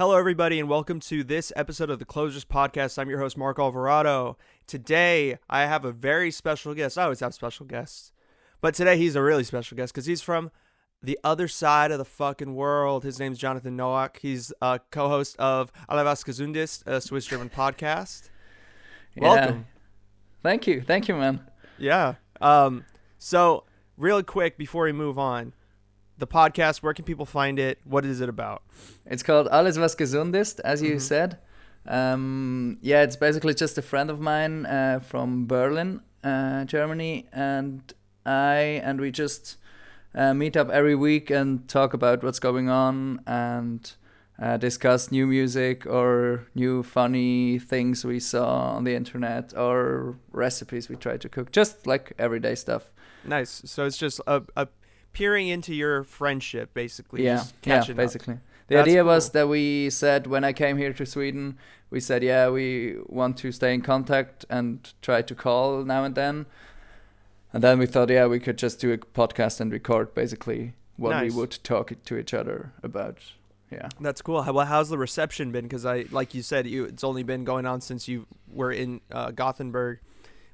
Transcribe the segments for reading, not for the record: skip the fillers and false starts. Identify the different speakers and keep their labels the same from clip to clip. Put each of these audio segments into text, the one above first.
Speaker 1: Hello, everybody, and welcome to this episode of the Closers Podcast. I'm your host, Mark Alvarado. Today, I have a very special guest. I always have special guests, but today he's a really special guest because he's from the other side of the fucking world. His name's Jonathan Noack. He's a co-host of Was Gesund Ist, a Swiss-German podcast. Welcome.
Speaker 2: Thank you, man.
Speaker 1: Yeah. So, really quick before we move on, the podcast, where can people find it? What is it about?
Speaker 2: It's called Was Gesund Ist, as you said. It's basically just a friend of mine from Berlin, Germany, and we just meet up every week and talk about what's going on and discuss new music or new funny things we saw on the internet or recipes we try to cook, just like everyday stuff.
Speaker 1: Nice. So it's just a peering into your friendship, basically.
Speaker 2: Yeah, basically. The
Speaker 1: That's
Speaker 2: idea
Speaker 1: cool.
Speaker 2: was that we said, when I came here to Sweden, we said, we want to stay in contact and try to call now and then. And then we thought, we could just do a podcast and record basically what we would talk to each other about. Yeah.
Speaker 1: That's cool. How's the reception been? Because like you said, it's only been going on since you were in Gothenburg,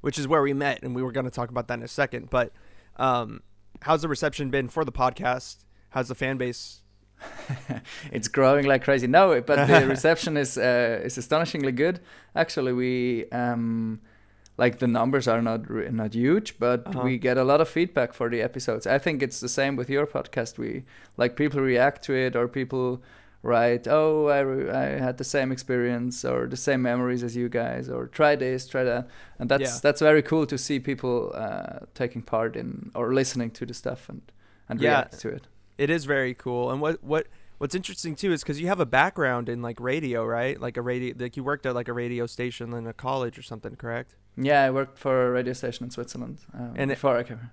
Speaker 1: which is where we met, and we were going to talk about that in a second. But how's the reception been for the podcast? How's the fan base?
Speaker 2: It's growing like crazy. No, but the reception is astonishingly good. Actually, we like the numbers are not huge, but we get a lot of feedback for the episodes. I think it's the same with your podcast. We like people react to it, or people write, "Oh, I had the same experience or the same memories as you guys," or "Try this, try that," and that's very cool to see people taking part in or listening to the stuff and react to it.
Speaker 1: It is very cool. And what's interesting too is because you have a background in like radio, right? Like you worked at like a radio station in a college or something, correct?
Speaker 2: Yeah, I worked for a radio station in Switzerland before I came here.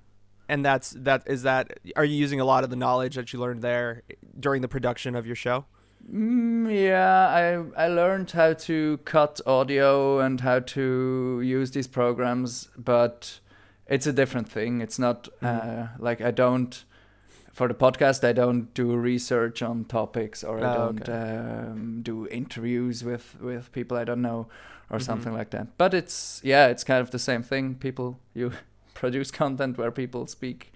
Speaker 1: And are you using a lot of the knowledge that you learned there during the production of your show?
Speaker 2: I learned how to cut audio and how to use these programs, but it's a different thing. It's not like for the podcast, I don't do research on topics, or I don't do interviews with people I don't know or something like that. But it's kind of the same thing. You produce content where people speak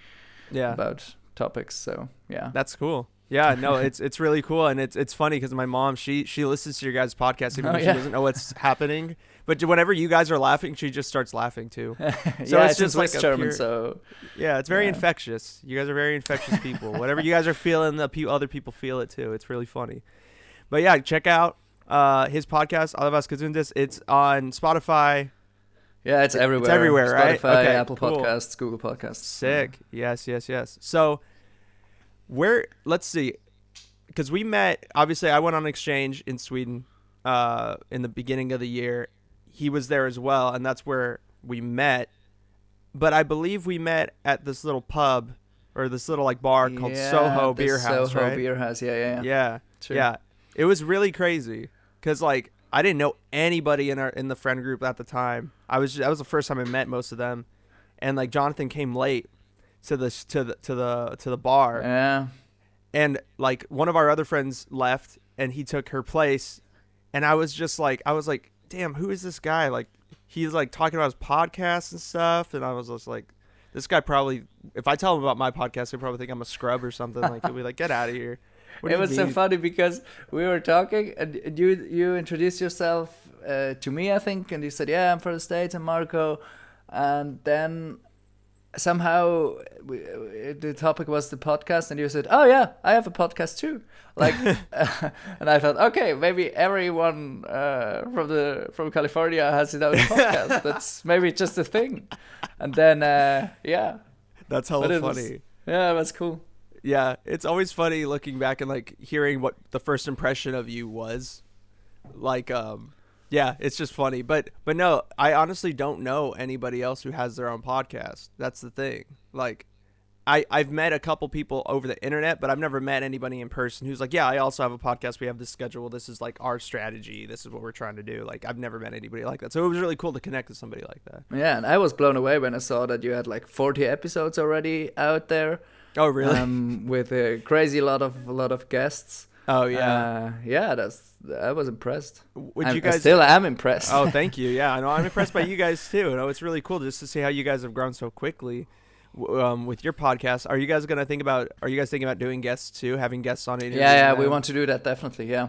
Speaker 2: about topics. So yeah,
Speaker 1: that's cool. Yeah, no, it's really cool, and it's funny because my mom she listens to your guys' podcast even though she doesn't know what's happening. But whenever you guys are laughing, she just starts laughing too.
Speaker 2: So it's just like German. So
Speaker 1: it's very infectious. You guys are very infectious people. Whatever you guys are feeling, other people feel it too. It's really funny. But yeah, check out his podcast, Was Gesund Ist. It's on Spotify.
Speaker 2: Yeah, it's everywhere.
Speaker 1: It's everywhere, right?
Speaker 2: Spotify,
Speaker 1: okay,
Speaker 2: Apple
Speaker 1: cool.
Speaker 2: Podcasts, Google Podcasts.
Speaker 1: Sick. Yes. So let's see, because we met, obviously I went on exchange in Sweden in the beginning of the year. He was there as well, and that's where we met. But I believe we met at this little pub or this little like bar called Soho Beer House, right?
Speaker 2: Soho Beer House,
Speaker 1: Yeah.
Speaker 2: True.
Speaker 1: Yeah. It was really crazy because like I didn't know anybody in the friend group at the time. That was the first time I met most of them, and like Jonathan came late to the bar.
Speaker 2: Yeah.
Speaker 1: And like one of our other friends left and he took her place, and I was like, damn, who is this guy? Like he's like talking about his podcast and stuff, and I was just like, this guy probably, if I tell him about my podcast, he'll probably think I'm a scrub or something. Like he'll be like, get out of here.
Speaker 2: It was so funny because we were talking and you introduced yourself to me, I think, and you said, I'm from the States, I'm Marco, and then somehow the topic was the podcast, and you said, "Oh yeah, I have a podcast too." Like, and I thought, okay, maybe everyone from California has his own podcast. That's maybe just a thing. And then
Speaker 1: that's hella funny.
Speaker 2: It was cool.
Speaker 1: Yeah, it's always funny looking back and like hearing what the first impression of you was. Like, it's just funny. But no, I honestly don't know anybody else who has their own podcast. That's the thing. Like, I've met a couple people over the internet, but I've never met anybody in person who's like, I also have a podcast. We have this schedule. This is like our strategy. This is what we're trying to do. Like, I've never met anybody like that. So it was really cool to connect with somebody like that.
Speaker 2: Yeah, and I was blown away when I saw that you had like 40 episodes already out there.
Speaker 1: Oh, really?
Speaker 2: With a crazy lot of guests.
Speaker 1: Oh yeah.
Speaker 2: I was impressed.
Speaker 1: Would you guys?
Speaker 2: I still am impressed.
Speaker 1: Oh, thank you. Yeah, I know. I'm impressed by you guys too. It's really cool just to see how you guys have grown so quickly with your podcast. Are you guys thinking about doing guests too, having guests on it?
Speaker 2: Yeah, we want to do that definitely. Yeah,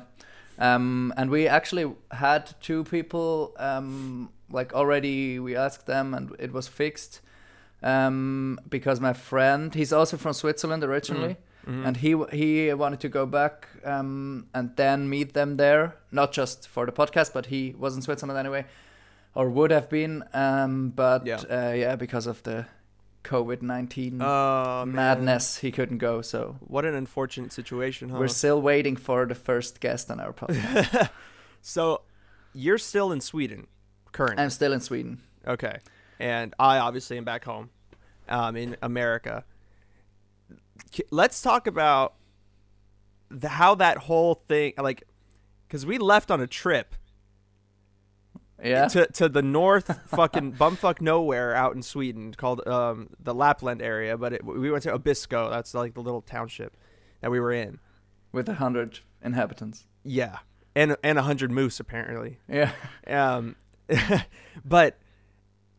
Speaker 2: and we actually had 2 people. Like already, we asked them, and it was fixed. Because my friend, he's also from Switzerland originally. Mm-hmm. And he wanted to go back and then meet them there, not just for the podcast, but he was in Switzerland anyway, or would have been. Because of the COVID-19 madness, he couldn't go. So
Speaker 1: what an unfortunate situation, huh?
Speaker 2: We're still waiting for the first guest on our podcast.
Speaker 1: So you're still in Sweden currently?
Speaker 2: I'm still in Sweden.
Speaker 1: Okay. And I obviously am back home in America. Let's talk about how that whole thing, like, because we left on a trip to the north fucking bumfuck nowhere out in Sweden called the Lapland area, but we went to Abisko. That's like the little township that we were in.
Speaker 2: With 100 inhabitants.
Speaker 1: Yeah. And 100 moose, apparently.
Speaker 2: Yeah.
Speaker 1: But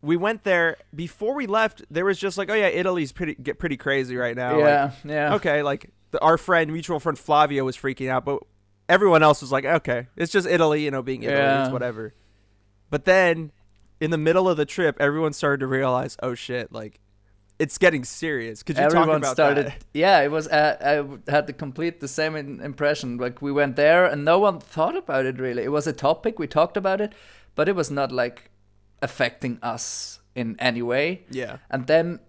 Speaker 1: we went there. Before we left, there was just like, oh yeah, Italy's pretty crazy right now.
Speaker 2: Yeah,
Speaker 1: like, okay, like our mutual friend Flavio was freaking out, but everyone else was like, okay, it's just Italy, being Italy, it's whatever. But then, in the middle of the trip, everyone started to realize, oh shit, like, it's getting serious. Could you talk about that?
Speaker 2: Yeah, it was. I had the same impression. Like, we went there and no one thought about it really. It was a topic, we talked about it, but it was not like affecting us in any way.
Speaker 1: Yeah.
Speaker 2: And then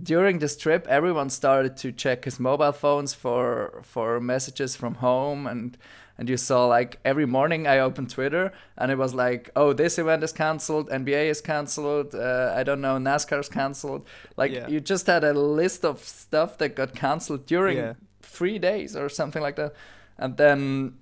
Speaker 2: during this trip, everyone started to check his mobile phones for messages from home, and you saw like every morning I opened Twitter and it was like, oh, this event is cancelled, NBA is cancelled, I don't know, NASCAR is cancelled. Like you just had a list of stuff that got cancelled during 3 days or something like that, and then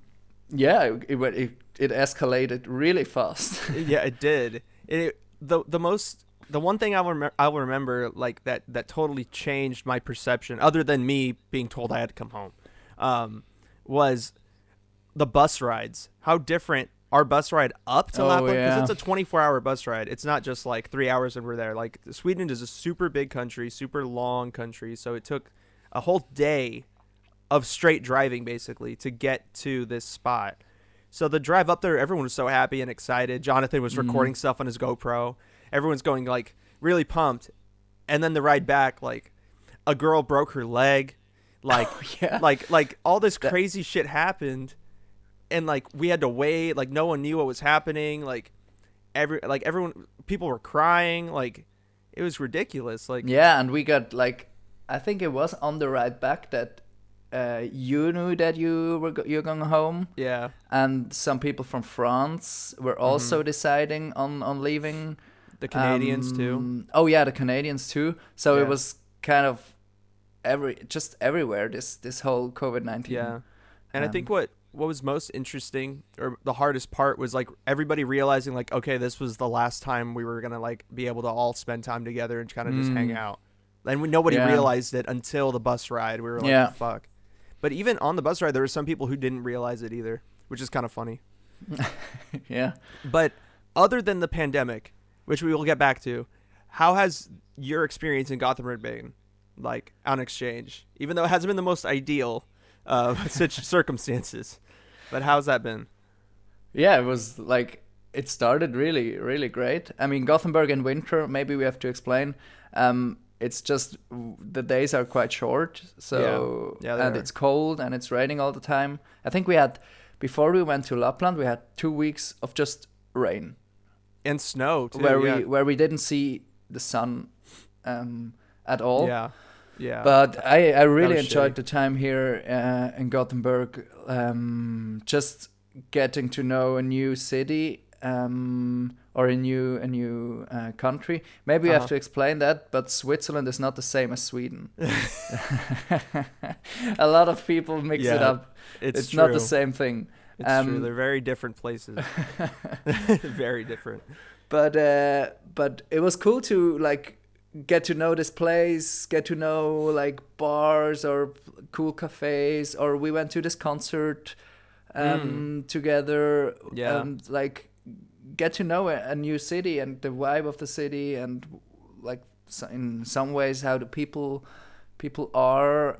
Speaker 2: it escalated really fast.
Speaker 1: Yeah, it did. The one thing I'll remember like that totally changed my perception, other than me being told I had to come home, was the bus rides. How different our bus ride up to Lapland, because it's a 24-hour bus ride. It's not just like 3 hours and we're there. Like, Sweden is a super big country, super long country, so it took a whole day of straight driving basically to get to this spot. So the drive up there, everyone was so happy and excited. Jonathan was recording stuff on his GoPro. Everyone's going like really pumped. And then the ride back, like a girl broke her leg, like like all this crazy shit happened, and like we had to wait. Like no one knew what was happening. Like everyone, people were crying. Like it was ridiculous. Like
Speaker 2: and we got like, I think it was on the ride back that. You knew that you're going home. Yeah. And some people from France were also deciding on leaving.
Speaker 1: The Canadians too.
Speaker 2: Oh yeah, the Canadians too. So it was kind of everywhere this whole COVID-19.
Speaker 1: Yeah. And I think what was most interesting, or the hardest part, was like everybody realizing like, okay, this was the last time we were gonna like be able to all spend time together and kind of just hang out. And nobody realized it until the bus ride. We were like, fuck. But even on the bus ride, there were some people who didn't realize it either, which is kind of funny.
Speaker 2: Yeah.
Speaker 1: But other than the pandemic, which we will get back to, how has your experience in Gothenburg been, like, on exchange? Even though it hasn't been the most ideal of such circumstances. But how's that been?
Speaker 2: Yeah, it was like, it started really, really great. I mean, Gothenburg in winter, maybe we have to explain. It's just the days are quite short, so and it's cold and it's raining all the time. I think we had, before we went to Lapland, we had 2 weeks of just rain
Speaker 1: and snow too,
Speaker 2: where we didn't see the sun at all.
Speaker 1: Yeah.
Speaker 2: But I really enjoyed the time here in Gothenburg, just getting to know a new city. Or a new country. Maybe you have to explain that, but Switzerland is not the same as Sweden. A lot of people mix it up. It's not the same thing.
Speaker 1: It's true. They're very different places. Very different.
Speaker 2: But it was cool to like get to know this place, get to know like bars or cool cafes, or we went to this concert together, and like get to know a new city and the vibe of the city, and like in some ways how the people are.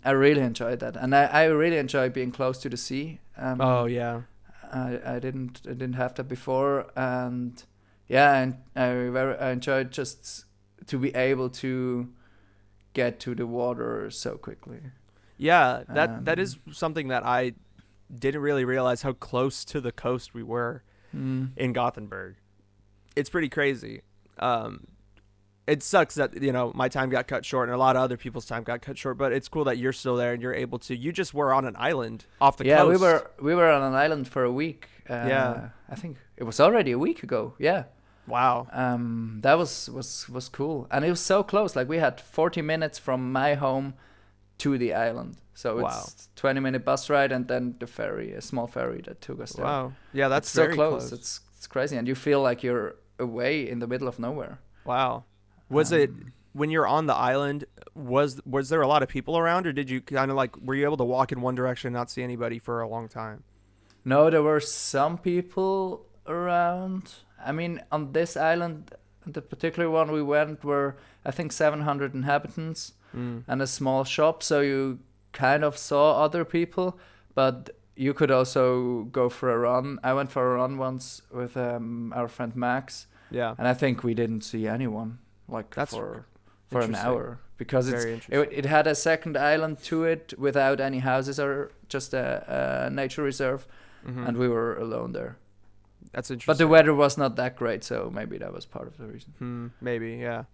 Speaker 2: I really enjoyed that, and I really enjoy being close to the sea. I didn't have that before, and and I enjoyed just to be able to get to the water so quickly.
Speaker 1: Yeah, that is something that I didn't really realize, how close to the coast we were in Gothenburg. It's pretty crazy. It sucks that, my time got cut short and a lot of other people's time got cut short, but it's cool that you're still there and you're able to. You just were on an island off the coast.
Speaker 2: Yeah, we were on an island for a week. I think it was already a week ago. Yeah.
Speaker 1: Wow.
Speaker 2: That was cool, and it was so close. Like we had 40 minutes from my home to the island, so it's 20-minute bus ride and then the ferry, a small ferry that took us there.
Speaker 1: Wow. Yeah, that's
Speaker 2: so
Speaker 1: very
Speaker 2: close. It's crazy, and you feel like you're away in the middle of nowhere.
Speaker 1: Wow. Was it when you're on the island? Was there a lot of people around, or did you kind of like, were you able to walk in one direction and not see anybody for a long time?
Speaker 2: No, there were some people around. I mean, on this island, the particular one we went, were I think 700 inhabitants and a small shop. So you kind of saw other people, but you could also go for a run. I went for a run once with our friend Max. Yeah, and I think we didn't see anyone. Like for an hour, because it had a second island to it without any houses or just a nature reserve, and we were alone there.
Speaker 1: That's interesting.
Speaker 2: But the weather was not that great, so maybe that was part of the reason.
Speaker 1: Maybe, yeah.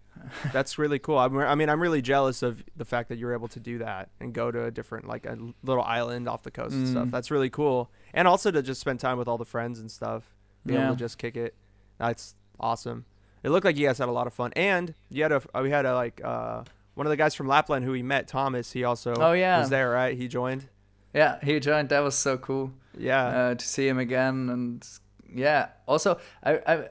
Speaker 1: That's really cool. I'm really jealous of the fact that you're able to do that and go to a different, like a little island off the coast and stuff. That's really cool. And also to just spend time with all the friends and stuff, be able to just kick it. That's awesome. It looked like you guys had a lot of fun, and we had one of the guys from Lapland who we met, Thomas. He also was there, right? He joined.
Speaker 2: Yeah, he joined. That was so cool. Yeah, to see him again, and also I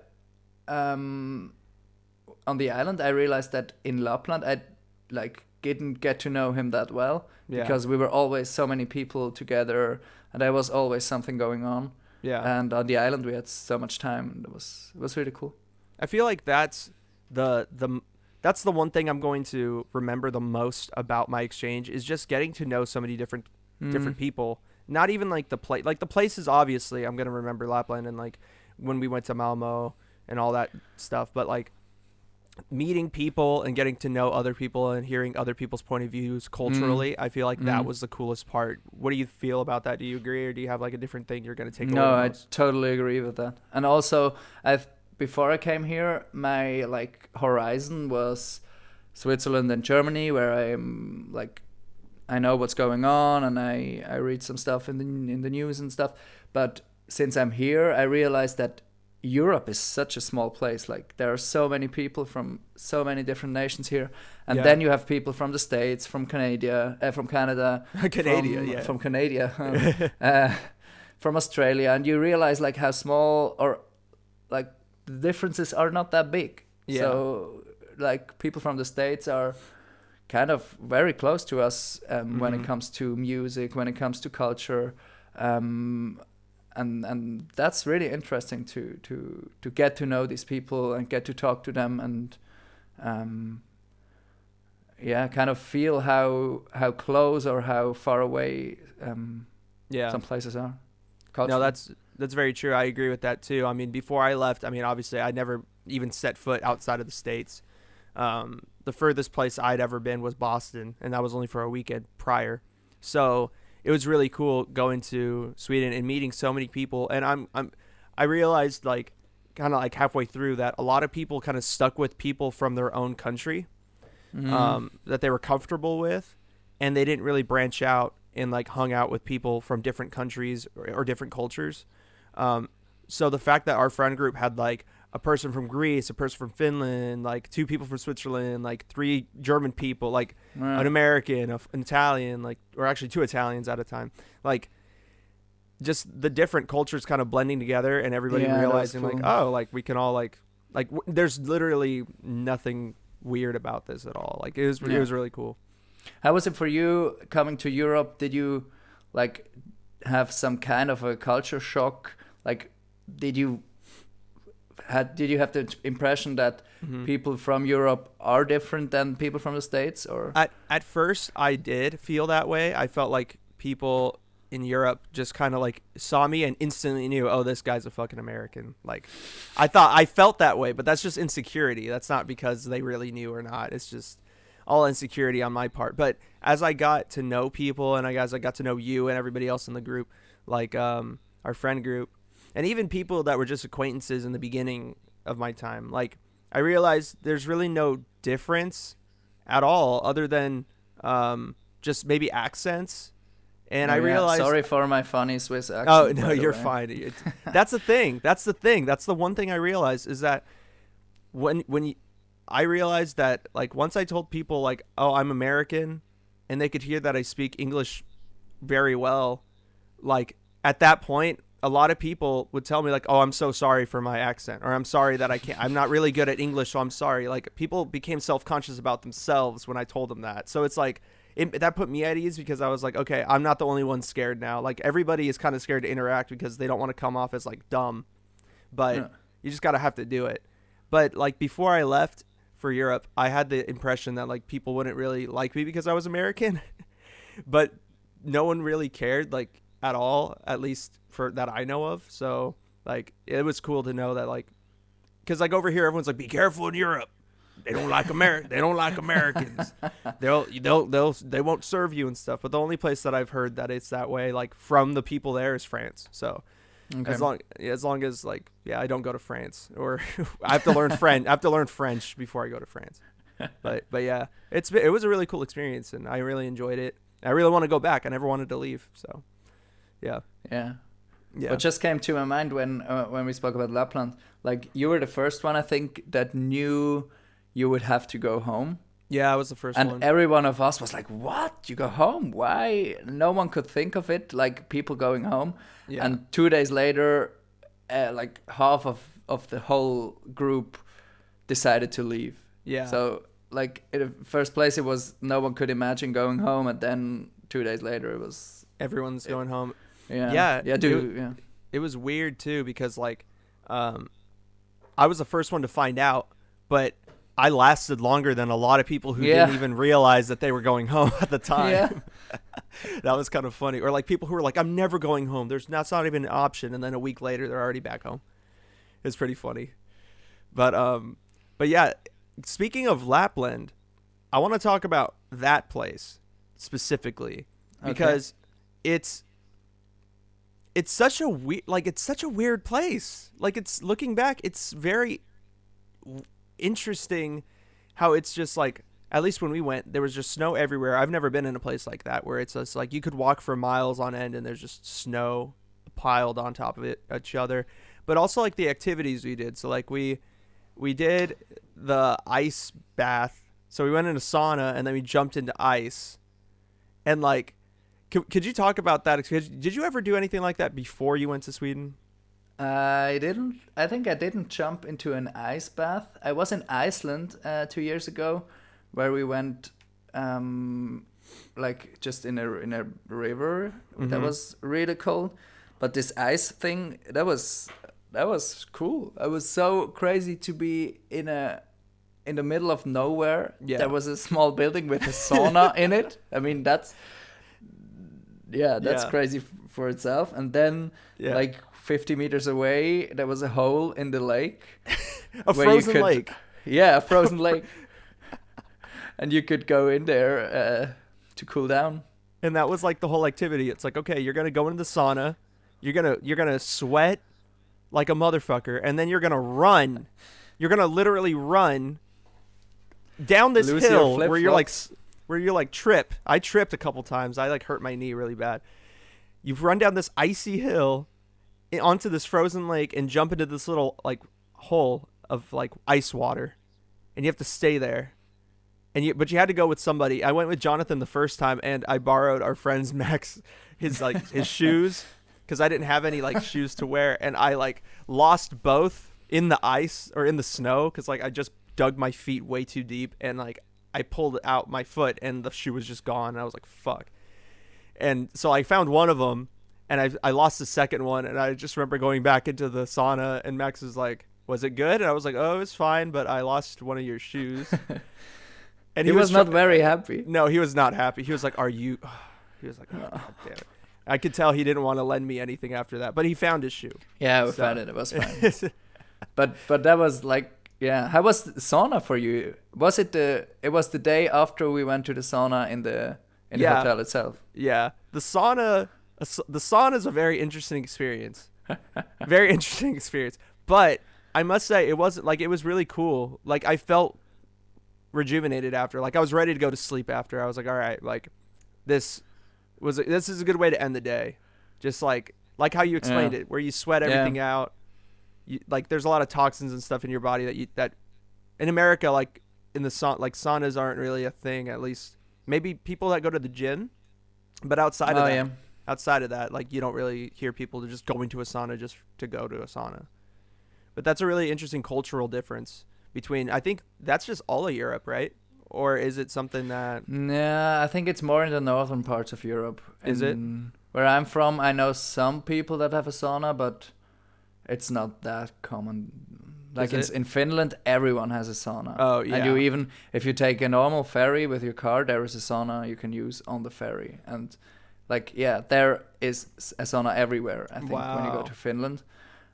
Speaker 2: on the island I realized that in Lapland I like didn't get to know him that well because we were always so many people together, and there was always something going on. Yeah, and on the island we had so much time, and it was really cool.
Speaker 1: I feel like that's the one thing I'm going to remember the most about my exchange, is just getting to know so many different people. Not even like the place. Like the places, obviously, I'm gonna remember Lapland and like when we went to Malmo and all that stuff. But like meeting people and getting to know other people and hearing other people's point of views culturally, I feel like that was the coolest part. What do you feel about that? Do you agree, or do you have like a different thing you're gonna take away?
Speaker 2: No, I totally agree with that. And also, before I came here, my like horizon was Switzerland and Germany, where I'm like, I know what's going on and I read some stuff in the news and stuff. But since I'm here, I realized that Europe is such a small place. Like there are so many people from so many different nations here, and then you have people from the States, from Canada, from Australia, and you realize like how small, or like the differences are not that big. Yeah. So like people from the States are kind of very close to us when it comes to music, when it comes to culture, and that's really interesting to get to know these people and get to talk to them, and kind of feel how close or how far away some places are.
Speaker 1: No, that's very true. I agree with that too. I mean, before I left, obviously I never even set foot outside of the States. The furthest place I'd ever been was Boston, and that was only for a weekend prior. So it was really cool going to Sweden and meeting so many people. And I realized like kind of like halfway through that a lot of people kind of stuck with people from their own country that they were comfortable with, and they didn't really branch out and like hung out with people from different countries or different cultures. So the fact that our friend group had like a person from Greece, a person from Finland, like 2 people from Switzerland, like 3 German people, like an American, an Italian, like, or actually 2 Italians at a time, like just the different cultures kind of blending together, and everybody realizing cool. Like, oh, like we can all like there's literally nothing weird about this at all. Like it was really cool.
Speaker 2: How was it for you coming to Europe? Did you like have some kind of a culture shock? Like, did you have the impression that people from Europe are different than people from the States? Or
Speaker 1: at first I did feel that way. I felt like people in Europe just kind of like saw me and instantly knew, oh, this guy's a fucking American. Like I felt that way, but that's just insecurity. That's not because they really knew or not. It's just all insecurity on my part. But as I got to know people and as I got to know you and everybody else in the group, like our friend group, and even people that were just acquaintances in the beginning of my time, like I realized there's really no difference at all other than just maybe accents. And I realized...
Speaker 2: Sorry for my funny Swiss accent.
Speaker 1: Oh, no, you're fine. That's the thing. That's the one thing I realized is that I realized that, like, once I told people, like, oh, I'm American, and they could hear that I speak English very well, like, at that point, a lot of people would tell me, like, oh, I'm so sorry for my accent, or I'm sorry that I'm not really good at English, so I'm sorry. Like, people became self-conscious about themselves when I told them that. So it's like... that put me at ease because I was like, okay, I'm not the only one scared now. Like everybody is kind of scared to interact because they don't want to come off as like dumb, but you just got to have to do it. But like before I left for Europe, I had the impression that like people wouldn't really like me because I was American, but no one really cared like at all, at least for that I know of. So like, it was cool to know that like, cause like over here, everyone's like, be careful in Europe. They don't like They don't like Americans. They won't serve you and stuff. But the only place that I've heard that it's that way, like from the people there, is France. So as long as like I don't go to France, or I have to learn French. I have to learn French before I go to France. But yeah, it was a really cool experience, and I really enjoyed it. I really want to go back. I never wanted to leave. So yeah. What just came to my mind when we spoke about Lapland, like you were the first one I think that knew you would have to go home. Yeah, I was the first one. And every one of us was like, what? You go home? Why? No one could think of it, like people going home. Yeah. And 2 days later, like half of the whole group decided to leave. Yeah. So like in the first place, it was no one could imagine going home. And then 2 days later, it was... Everyone's going home. Yeah. It was weird too because like I was the first one to find out, but... I lasted longer than a lot of people who didn't even realize that they were going home at the time. Yeah. That was kind of funny. Or like people who were like, I'm never going home. That's not even an option. And then a week later, they're already back home. It's pretty funny. But yeah, speaking of Lapland, I want to talk about that place specifically because it's such a weird place. Like it's looking back, it's very interesting how it's just like, at least when we went, there was just snow everywhere. I've never been in a place like that where it's just like you could walk for miles on end and there's just snow piled on top of each other. But also like the activities we did. So like we did the ice bath. So we went in a sauna and then we jumped into ice. And like, could you talk about that? Did you ever do anything like that before you went to Sweden? I didn't. I think I didn't jump into an ice bath. I was in Iceland 2 years ago, where we went, like just in a river. Mm-hmm. That was really cold. But this ice thing, that was cool. I was so crazy to be in the middle of nowhere. Yeah. There was a small building with a sauna in it. I mean, that's crazy for itself. And then like 50 meters away, there was a hole in the lake. A frozen lake. Yeah, a frozen lake. And you could go in there to cool down. And that was like the whole activity. It's like, okay, you're going to go into the sauna. You're going to sweat like a motherfucker. And then you're going to run. You're going to literally run down this hill where you're like trip. I tripped a couple times. I like hurt my knee really bad. You've run down this icy hill onto this frozen lake and jump into this little like hole of like ice water, and you have to stay there. But you had to go with somebody. I went with Jonathan the first time, and I borrowed our friend's Max his shoes because I didn't have any like shoes to wear, and I like lost both in the ice or in the snow because like I just dug my feet way too deep, and like I pulled out my foot and the shoe was just gone. And I was like, fuck. And so I found one of them, and I lost the second one, and I just remember going back into the sauna, and Max was like, was it good? And I was like, oh, it's fine, but I lost one of your shoes. And
Speaker 2: he was not very happy.
Speaker 1: No, he was not happy. He was like, are you... He was like, oh, God damn it. I could tell he didn't want to lend me anything after that, but he found his shoe.
Speaker 2: Yeah, we found it. It was fine. but that was like, yeah. How was the sauna for you? Was it it was the day after we went to the sauna in the hotel itself?
Speaker 1: Yeah. The sauna is a very interesting experience. Very interesting experience. But I must say, it wasn't like, it was really cool. Like, I felt rejuvenated after. Like, I was ready to go to sleep after. I was like, all right, like, this is a good way to end the day. Just like how you explained it, where you sweat everything out. Like, there's a lot of toxins and stuff in your body that in America, like in the saunas aren't really a thing. At least maybe people that go to the gym, but outside of that, like, you don't really hear people just going to a sauna just to go to a sauna. But that's a really interesting cultural difference between, I think that's just all of Europe, right? Or is it something that...
Speaker 2: Nah, I think it's more in the northern parts of Europe.
Speaker 1: Is it?
Speaker 2: Where I'm from, I know some people that have a sauna, but it's not that common. Like in Finland, everyone has a sauna.
Speaker 1: Oh, yeah.
Speaker 2: And you even, if you take a normal ferry with your car, there is a sauna you can use on the ferry. And like, yeah, there is a sauna everywhere, I think, when you go to Finland.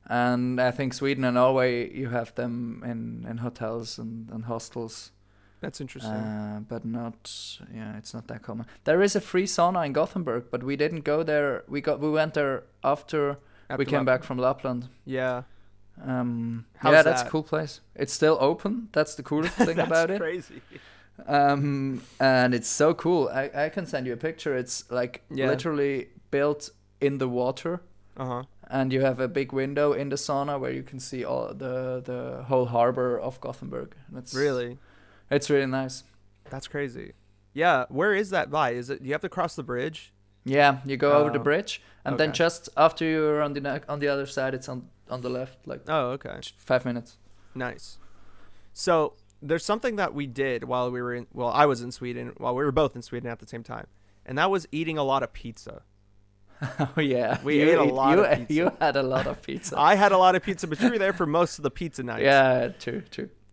Speaker 2: And I think Sweden and Norway, you have them in hotels and hostels.
Speaker 1: That's interesting.
Speaker 2: But not, it's not that common. There is a free sauna in Gothenburg, but we didn't go there. We went there after we came back from Lapland.
Speaker 1: Yeah.
Speaker 2: That's a cool place. It's still open. That's the coolest thing about it.
Speaker 1: That's crazy.
Speaker 2: And it's so cool. I can send you a picture. It's like literally built in the water.
Speaker 1: Uh-huh.
Speaker 2: And you have a big window in the sauna where you can see all the whole harbor of Gothenburg.
Speaker 1: Really?
Speaker 2: It's really nice.
Speaker 1: That's crazy. Yeah, where is that by? Is it you have to cross the bridge?
Speaker 2: Yeah, you go over the bridge, and then just after you're on the other side, it's on the left. Like 5 minutes.
Speaker 1: Nice. So there's something that we did while we were I was in Sweden, while we were both in Sweden at the same time, and that was eating a lot of pizza.
Speaker 2: Oh yeah,
Speaker 1: we ate a lot of pizza.
Speaker 2: You had a lot of pizza.
Speaker 1: I had a lot of pizza, but you were there for most of the pizza nights.
Speaker 2: Yeah, true.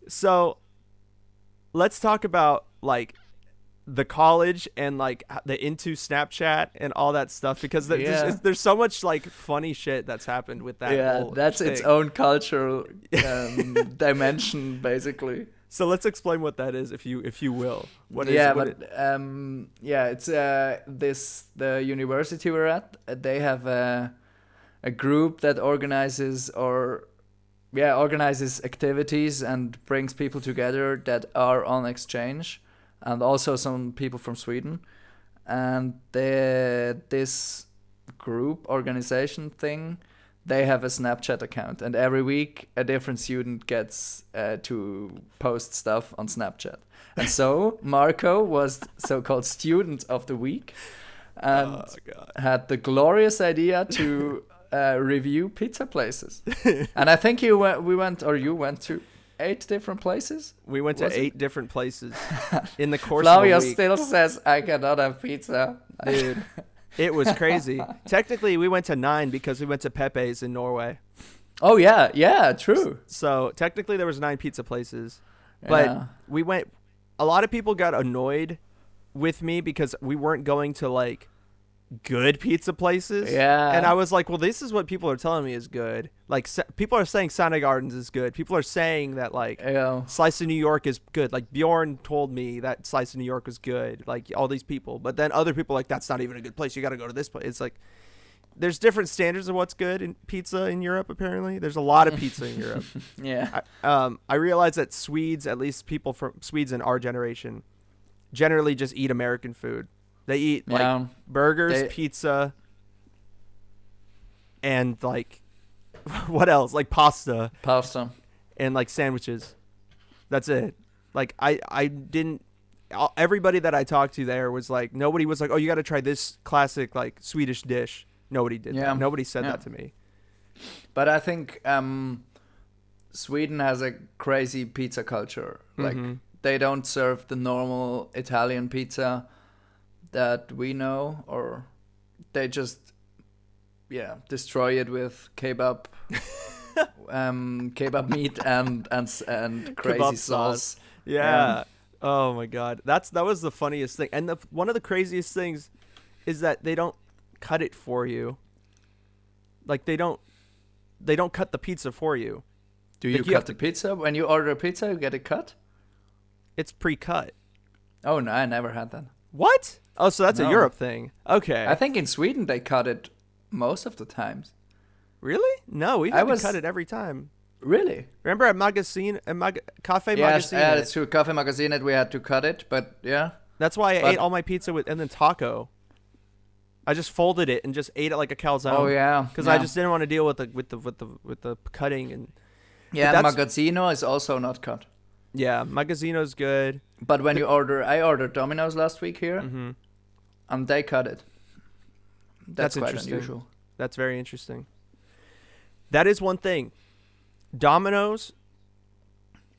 Speaker 1: So let's talk about like the college and like the into Snapchat and all that stuff, because there's so much like funny shit that's happened with that.
Speaker 2: Yeah, that's
Speaker 1: thing.
Speaker 2: Its own cultural dimension, basically.
Speaker 1: So let's explain what that is, if you will.
Speaker 2: It's the university we're at. They have a group that organizes activities and brings people together that are on exchange, and also some people from Sweden. And this group organization thing, they have a Snapchat account, and every week a different student gets to post stuff on Snapchat. And so Marco was so-called student of the week, and had the glorious idea to review pizza places. And I think you went to 8 different places.
Speaker 1: We went to 8 different places in the course
Speaker 2: Flavio
Speaker 1: of a week.
Speaker 2: Still says I cannot have pizza.
Speaker 1: Dude, it was crazy. Technically, we went to 9 because we went to Pepe's in Norway.
Speaker 2: Oh yeah, true.
Speaker 1: So technically there was 9 pizza places, but we went. A lot of people got annoyed with me because we weren't going to like good pizza places.
Speaker 2: Yeah.
Speaker 1: And I was like, well, this is what people are telling me is good. Like people are saying Sonic Gardens is good. People are saying that like Slice of New York is good. Like Bjorn told me that Slice of New York was good. Like all these people. But then other people are like, that's not even a good place. You got to go to this place. It's like there's different standards of what's good in pizza in Europe, apparently. There's a lot of pizza in Europe.
Speaker 2: Yeah.
Speaker 1: I realized that Swedes, at least people from Swedes in our generation, generally just eat American food. They eat like burgers, pizza, and like what else? Like pasta, and like sandwiches. That's it. Like I didn't. Everybody that I talked to there was like, nobody was like, oh, you got to try this classic like Swedish dish. Nobody did that. Nobody said that to me.
Speaker 2: But I think Sweden has a crazy pizza culture. Like
Speaker 1: Mm-hmm.
Speaker 2: they don't serve the normal Italian pizza that we know, or they just destroy it with kebab kebab meat and crazy
Speaker 1: Kebab
Speaker 2: sauce.
Speaker 1: Yeah. Oh my god. That was the funniest thing. And one of the craziest things is that they don't cut it for you. Like they don't cut the pizza for you.
Speaker 2: Do you
Speaker 1: Like, you
Speaker 2: cut
Speaker 1: have
Speaker 2: the pizza when you order a pizza? You get it cut?
Speaker 1: It's pre-cut.
Speaker 2: Oh no, I never had that.
Speaker 1: What? Oh, so that's a
Speaker 2: No.
Speaker 1: Europe thing. Okay.
Speaker 2: I think in Sweden they cut it most of the times.
Speaker 1: Really? No, we
Speaker 2: I
Speaker 1: had to
Speaker 2: was-
Speaker 1: cut it every time.
Speaker 2: Really?
Speaker 1: Remember at Cafe
Speaker 2: Yes,
Speaker 1: Magazine?
Speaker 2: yeah, it's true. Cafe Magazine, we had to cut it, but yeah.
Speaker 1: That's why I
Speaker 2: But-
Speaker 1: ate all my pizza and then taco. I just folded it and just ate it like a calzone.
Speaker 2: Oh yeah.
Speaker 1: Because
Speaker 2: yeah.
Speaker 1: I just didn't want to deal with the cutting and
Speaker 2: Yeah,
Speaker 1: that's-
Speaker 2: Magazzino is also not cut.
Speaker 1: yeah, Magazzino's good.
Speaker 2: But when I ordered Domino's last week here,
Speaker 1: Mm-hmm.
Speaker 2: and they cut it.
Speaker 1: That's
Speaker 2: quite
Speaker 1: interesting.
Speaker 2: unusual.
Speaker 1: That's very interesting. That is one thing. Domino's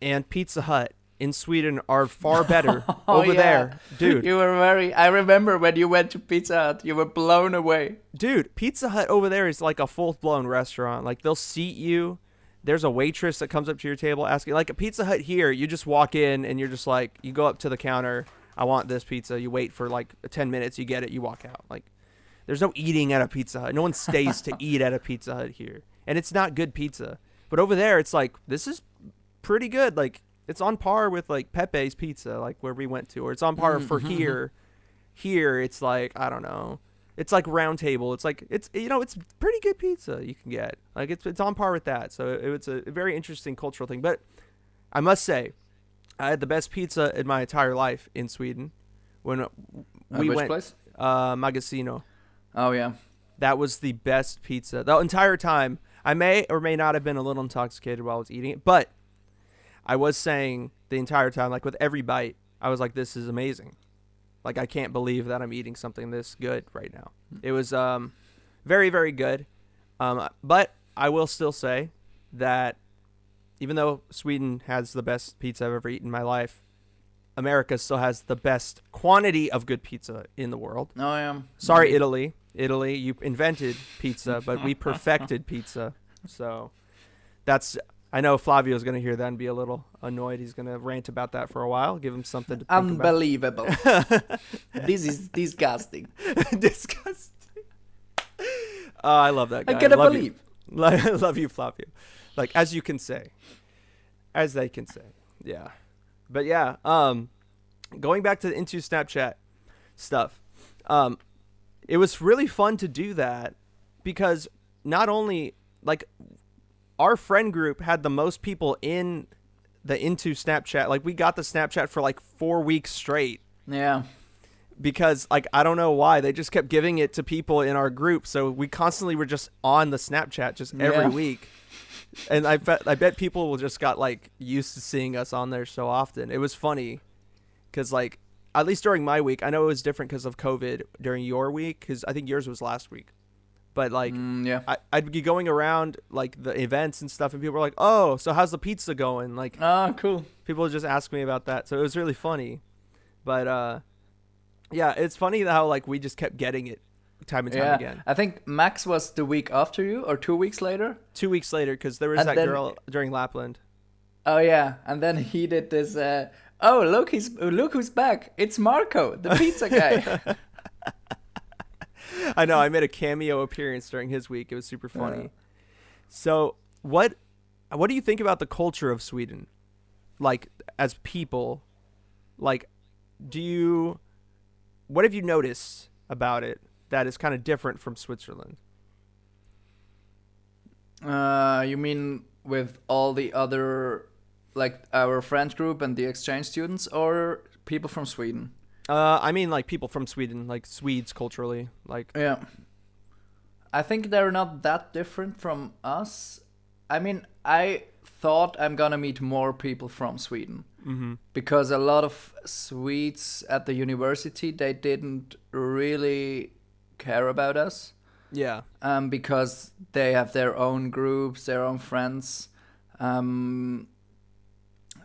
Speaker 1: and Pizza Hut in Sweden are far better over there, dude.
Speaker 2: You were I remember when you went to Pizza Hut, you were blown away.
Speaker 1: Dude, Pizza Hut over there is like a full-blown restaurant. Like they'll seat you. There's a waitress that comes up to your table asking. Like a Pizza Hut here, you just walk in and you're just like, you go up to the counter. I want this pizza. You wait for like 10 minutes. You get it. You walk out. Like there's no eating at a Pizza Hut. No one stays to eat at a Pizza Hut here. And it's not good pizza. But over there, it's like, this is pretty good. Like it's on par with like Pepe's Pizza, like where we went to. Or it's on par for here. Here, it's like, I don't know. It's like Round Table. It's like it's pretty good pizza you can get. Like it's on par with that. So it's a very interesting cultural thing. But I must say, I had the best pizza in my entire life in Sweden when we
Speaker 2: Which
Speaker 1: went.
Speaker 2: place?
Speaker 1: Magazzino.
Speaker 2: Oh yeah.
Speaker 1: That was the best pizza the entire time. I may or may not have been a little intoxicated while I was eating it, but I was saying the entire time, like with every bite, I was like, "This is amazing." Like I can't believe that I'm eating something this good right now. It was very, very good. But I will still say that even though Sweden has the best pizza I've ever eaten in my life, America still has the best quantity of good pizza in the world.
Speaker 2: Oh yeah.
Speaker 1: Sorry, Italy. Italy, you invented pizza, but we perfected pizza. So that's... I know Flavio's going to hear that and be a little annoyed. He's going to rant about that for a while. Give him something to think
Speaker 2: Unbelievable. This is disgusting.
Speaker 1: about. Disgusting. I love that guy.
Speaker 2: I cannot
Speaker 1: love
Speaker 2: believe.
Speaker 1: You. I love you, Flavio. Like, as you can say. As they can say. Yeah. But yeah, going back to the Into Snapchat stuff, it was really fun to do that because not only, like, our friend group had the most people in the Into Snapchat. Like, we got the Snapchat for like 4 weeks straight
Speaker 2: Yeah.
Speaker 1: because, like, I don't know why. They just kept giving it to people in our group. So we constantly were just on the Snapchat just every week. And I bet people just got, like, used to seeing us on there so often. It was funny because, like, at least during my week, I know it was different because of COVID during your week because I think yours was last week. But, like,
Speaker 2: Yeah.
Speaker 1: I'd be going around, like, the events and stuff, and people were like, oh, so how's the pizza going? Like,
Speaker 2: Oh, cool.
Speaker 1: people would just ask me about that. So it was really funny. But, yeah, it's funny how, like, we just kept getting it time and time
Speaker 2: Yeah.
Speaker 1: again.
Speaker 2: I think Max was the week after you, or 2 weeks later.
Speaker 1: 2 weeks later, because there was
Speaker 2: And
Speaker 1: that
Speaker 2: then-
Speaker 1: girl during Lapland.
Speaker 2: Oh yeah, and then he did this. Oh look, look who's back! It's Marco, the pizza guy.
Speaker 1: I know. I made a cameo appearance during his week. It was super funny.
Speaker 2: Yeah.
Speaker 1: So what do you think about the culture of Sweden? Like, as people, like, what have you noticed about it that is kind of different from Switzerland?
Speaker 2: You mean with all the other, like our friend group and the exchange students, or people from Sweden?
Speaker 1: I mean, like, people from Sweden, like Swedes culturally, like.
Speaker 2: Yeah. I think they're not that different from us. I mean, I thought I'm gonna meet more people from Sweden.
Speaker 1: Mm-hmm.
Speaker 2: Because a lot of Swedes at the university, they didn't really care about us.
Speaker 1: Yeah.
Speaker 2: Because they have their own groups, their own friends.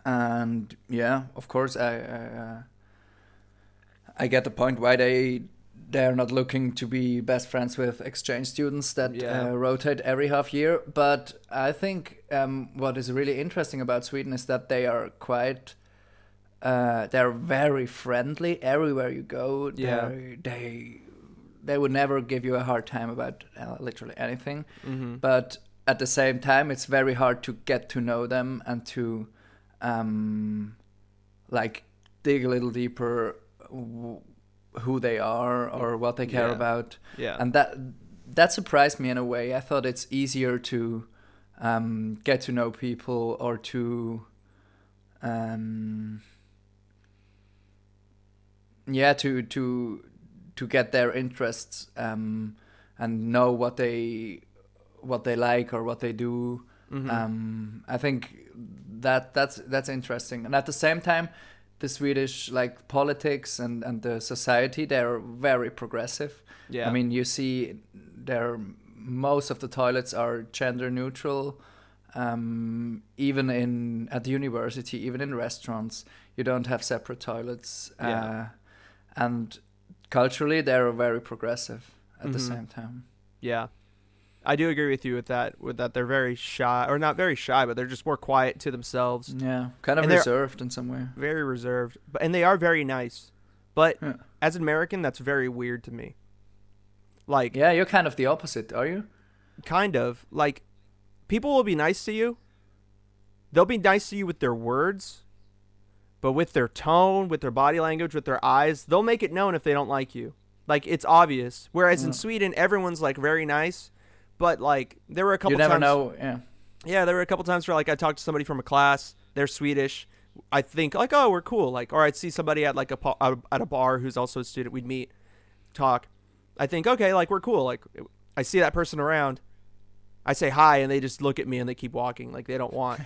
Speaker 2: And yeah, of course, I get the point why they're not looking to be best friends with exchange students that rotate every half year. But I think what is really interesting about Sweden is that they are quite they're very friendly everywhere you go.
Speaker 1: Yeah.
Speaker 2: They would never give you a hard time about literally anything.
Speaker 1: Mm-hmm.
Speaker 2: But at the same time, it's very hard to get to know them and to like dig a little deeper who they are or what they care about.
Speaker 1: Yeah.
Speaker 2: And that surprised me in a way. I thought it's easier to get to know people or to to get their interests and know what they like or what they do.
Speaker 1: Mm-hmm.
Speaker 2: I think that's interesting. And at the same time, the Swedish like politics and the society, they're very progressive.
Speaker 1: Yeah.
Speaker 2: I mean, you see most of the toilets are gender neutral. Even at the university, even in restaurants, you don't have separate toilets. And culturally, they're very progressive at the same time.
Speaker 1: Yeah. I do agree with you with that. They're very shy, or not very shy, but they're just more quiet to themselves.
Speaker 2: Yeah, kind of
Speaker 1: And
Speaker 2: reserved in some way.
Speaker 1: Very reserved, and they are very nice. But as an American, that's very weird to me. Like,
Speaker 2: yeah, you're kind of the opposite, are you?
Speaker 1: Kind of. Like, people will be nice to you. They'll be nice to you with their words, but with their tone, with their body language, with their eyes, they'll make it known if they don't like you. Like, it's obvious. Whereas in Sweden, everyone's like very nice. But like there were a couple times.
Speaker 2: You never know, yeah.
Speaker 1: Yeah, there were a couple times where like I talked to somebody from a class. They're Swedish. I think like, oh, we're cool. Like, or I'd see somebody at like at a bar who's also a student. We'd meet, talk. I think, okay, like we're cool. Like I see that person around. I say hi, and they just look at me and they keep walking like they don't want.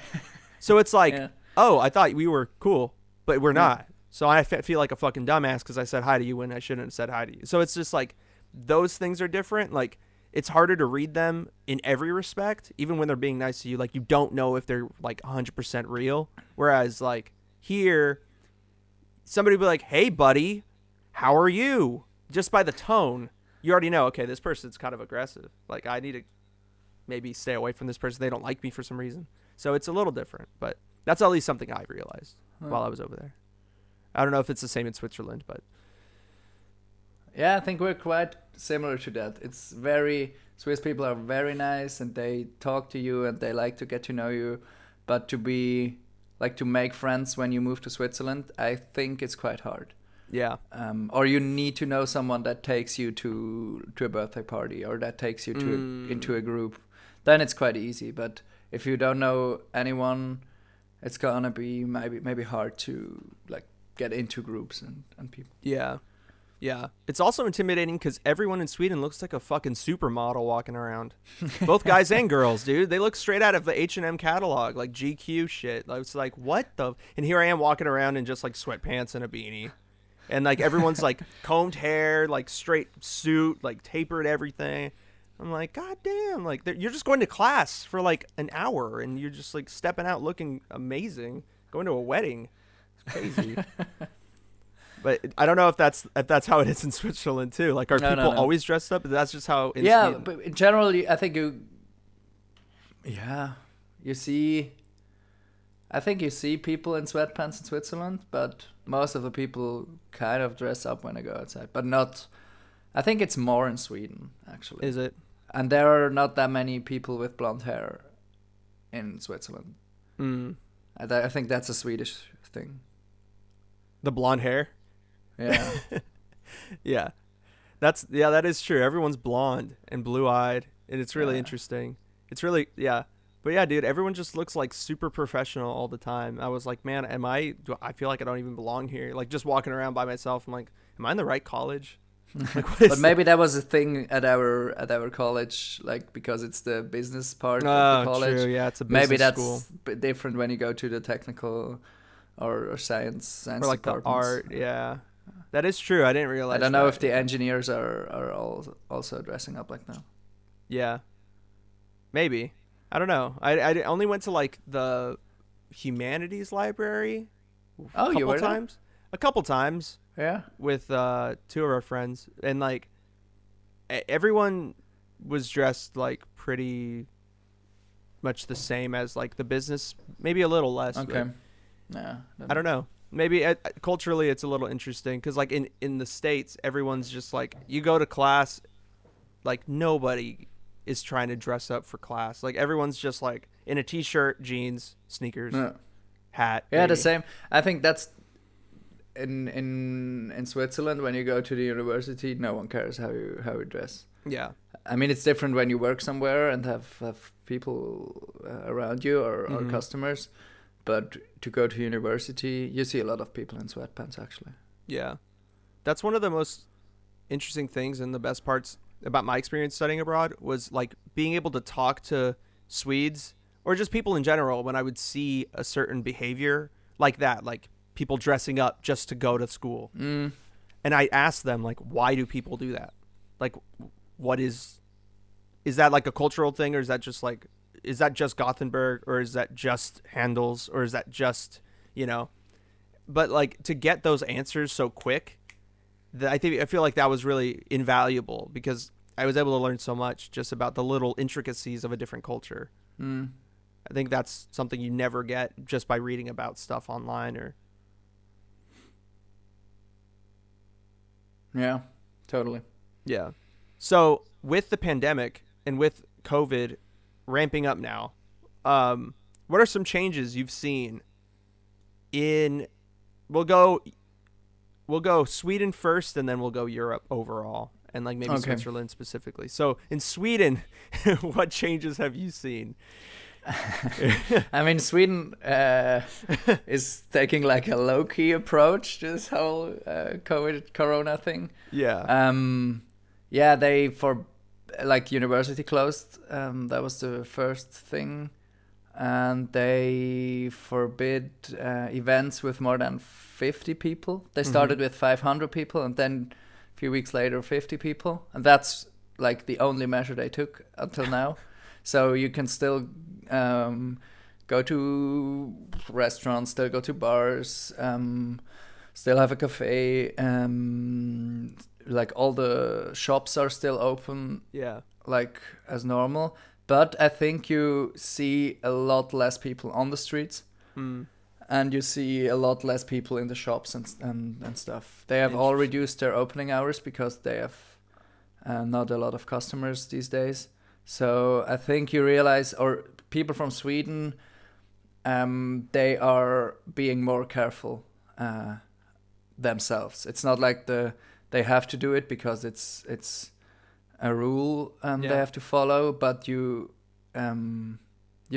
Speaker 1: So it's like, oh, I thought we were cool, but we're not. So I feel like a fucking dumbass because I said hi to you when I shouldn't have said hi to you. So it's just like those things are different. Like. It's harder to read them in every respect, even when they're being nice to you. Like, you don't know if they're, like, 100% real. Whereas, like, here, somebody will be like, hey, buddy, how are you? Just by the tone, you already know, okay, this person's kind of aggressive. Like, I need to maybe stay away from this person. They don't like me for some reason. So it's a little different. But that's at least something I realized while I was over there. I don't know if it's the same in Switzerland, but...
Speaker 2: Yeah, I think we're quite similar to that. It's Swiss people are very nice and they talk to you and they like to get to know you. But to make friends when you move to Switzerland, I think it's quite hard.
Speaker 1: Yeah.
Speaker 2: Or you need to know someone that takes you to a birthday party or that takes you into a group. Then it's quite easy. But if you don't know anyone, it's gonna be maybe hard to like get into groups and people.
Speaker 1: Yeah. Yeah. It's also intimidating because everyone in Sweden looks like a fucking supermodel walking around. Both guys and girls, dude. They look straight out of the H&M catalog, like GQ shit. I was like, what the... And here I am walking around in just like sweatpants and a beanie. And like everyone's like combed hair, like straight suit, like tapered everything. I'm like, God damn. Like you're just going to class for like an hour and you're just like stepping out looking amazing. Going to a wedding. It's crazy. But I don't know if that's how it is in Switzerland too. Like, are people always dressed up? That's just how.
Speaker 2: Sweden. But in general, I think you see. I think you see people in sweatpants in Switzerland, but most of the people kind of dress up when they go outside. But not. I think it's more in Sweden actually.
Speaker 1: Is it?
Speaker 2: And there are not that many people with blonde hair in Switzerland. I think that's a Swedish thing.
Speaker 1: The blonde hair.
Speaker 2: Yeah.
Speaker 1: Yeah. That is true. Everyone's blonde and blue-eyed, and it's really interesting. It's really, yeah. But yeah, dude, everyone just looks like super professional all the time. I was like, man, I feel like I don't even belong here. Like just walking around by myself, I'm like, am I in the right college? Like,
Speaker 2: but maybe that was a thing at our college, like because it's the business part of the college.
Speaker 1: True. Yeah, it's a business
Speaker 2: maybe that's
Speaker 1: school.
Speaker 2: Different when you go to the technical or science
Speaker 1: or like the art. Yeah. That is true. I didn't realize.
Speaker 2: I don't know if the engineers are all also dressing up like that.
Speaker 1: Yeah, maybe. I don't know. I only went to like the humanities library
Speaker 2: Oh, you were there?
Speaker 1: a couple times
Speaker 2: Yeah.
Speaker 1: with two of our friends, and like everyone was dressed like pretty much the same as like the business, maybe a little less.
Speaker 2: Okay.
Speaker 1: But
Speaker 2: Yeah.
Speaker 1: I don't know. Maybe culturally it's a little interesting because like in the States, everyone's just like, you go to class, like nobody is trying to dress up for class. Like everyone's just like in a t-shirt, jeans, sneakers,
Speaker 2: Yeah.
Speaker 1: hat.
Speaker 2: Yeah, the
Speaker 1: maybe.
Speaker 2: same. I think that's in Switzerland when you go to the university, no one cares how you dress.
Speaker 1: Yeah.
Speaker 2: I mean, it's different when you work somewhere and have people around you or customers. But to go to university, you see a lot of people in sweatpants, actually.
Speaker 1: Yeah. That's one of the most interesting things and the best parts about my experience studying abroad was like being able to talk to Swedes or just people in general when I would see a certain behavior like that, like people dressing up just to go to school.
Speaker 2: Mm.
Speaker 1: And I asked them, like, why do people do that? Like, what is that like a cultural thing, or is that just Gothenburg, or is that just Handels, or is that just, but like to get those answers so quick, that I feel like that was really invaluable because I was able to learn so much just about the little intricacies of a different culture.
Speaker 2: Mm.
Speaker 1: I think that's something you never get just by reading about stuff online or.
Speaker 2: Yeah, totally.
Speaker 1: Yeah. So with the pandemic and with COVID ramping up now, what are some changes you've seen in, we'll go Sweden first and then we'll go Europe overall and like maybe Switzerland specifically. So in Sweden, what changes have you seen?
Speaker 2: I mean, Sweden is taking like a low-key approach to this whole Corona thing.
Speaker 1: Yeah.
Speaker 2: Yeah, they for like university closed. That was the first thing, and they forbid events with more than 50 people. They started with 500 people, and then a few weeks later, 50 people, and that's like the only measure they took until now. So you can still go to restaurants, still go to bars, still have a cafe. Like all the shops are still open,
Speaker 1: Yeah.
Speaker 2: like as normal. But I think you see a lot less people on the streets, and you see a lot less people in the shops and stuff. They have all reduced their opening hours because they have not a lot of customers these days. So I think you realize, or people from Sweden, they are being more careful themselves. It's not like they have to do it because it's a rule they have to follow, but you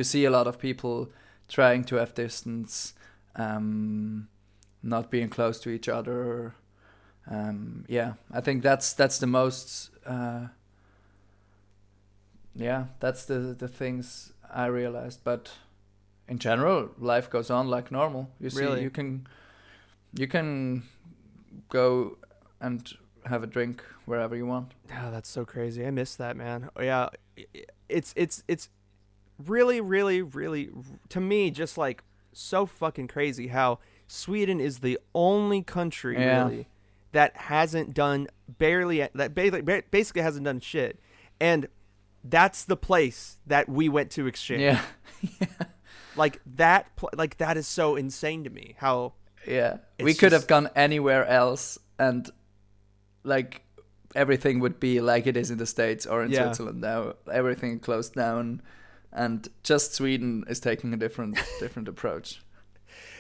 Speaker 2: see a lot of people trying to have distance, not being close to each other. I think that's the most that's the things I realized. But in general, life goes on like normal. You see,
Speaker 1: Really?
Speaker 2: you can go and have a drink wherever you want.
Speaker 1: Oh, that's so crazy. I miss that, man. Oh, yeah. It's really, really, really, to me, just like so fucking crazy how Sweden is the only country really that hasn't done basically hasn't done shit. And that's the place that we went to exchange.
Speaker 2: Yeah.
Speaker 1: Like that, that is so insane to me. How
Speaker 2: we could have gone anywhere else, and like everything would be like it is in the States or in Switzerland now. Everything closed down, and just Sweden is taking a different approach.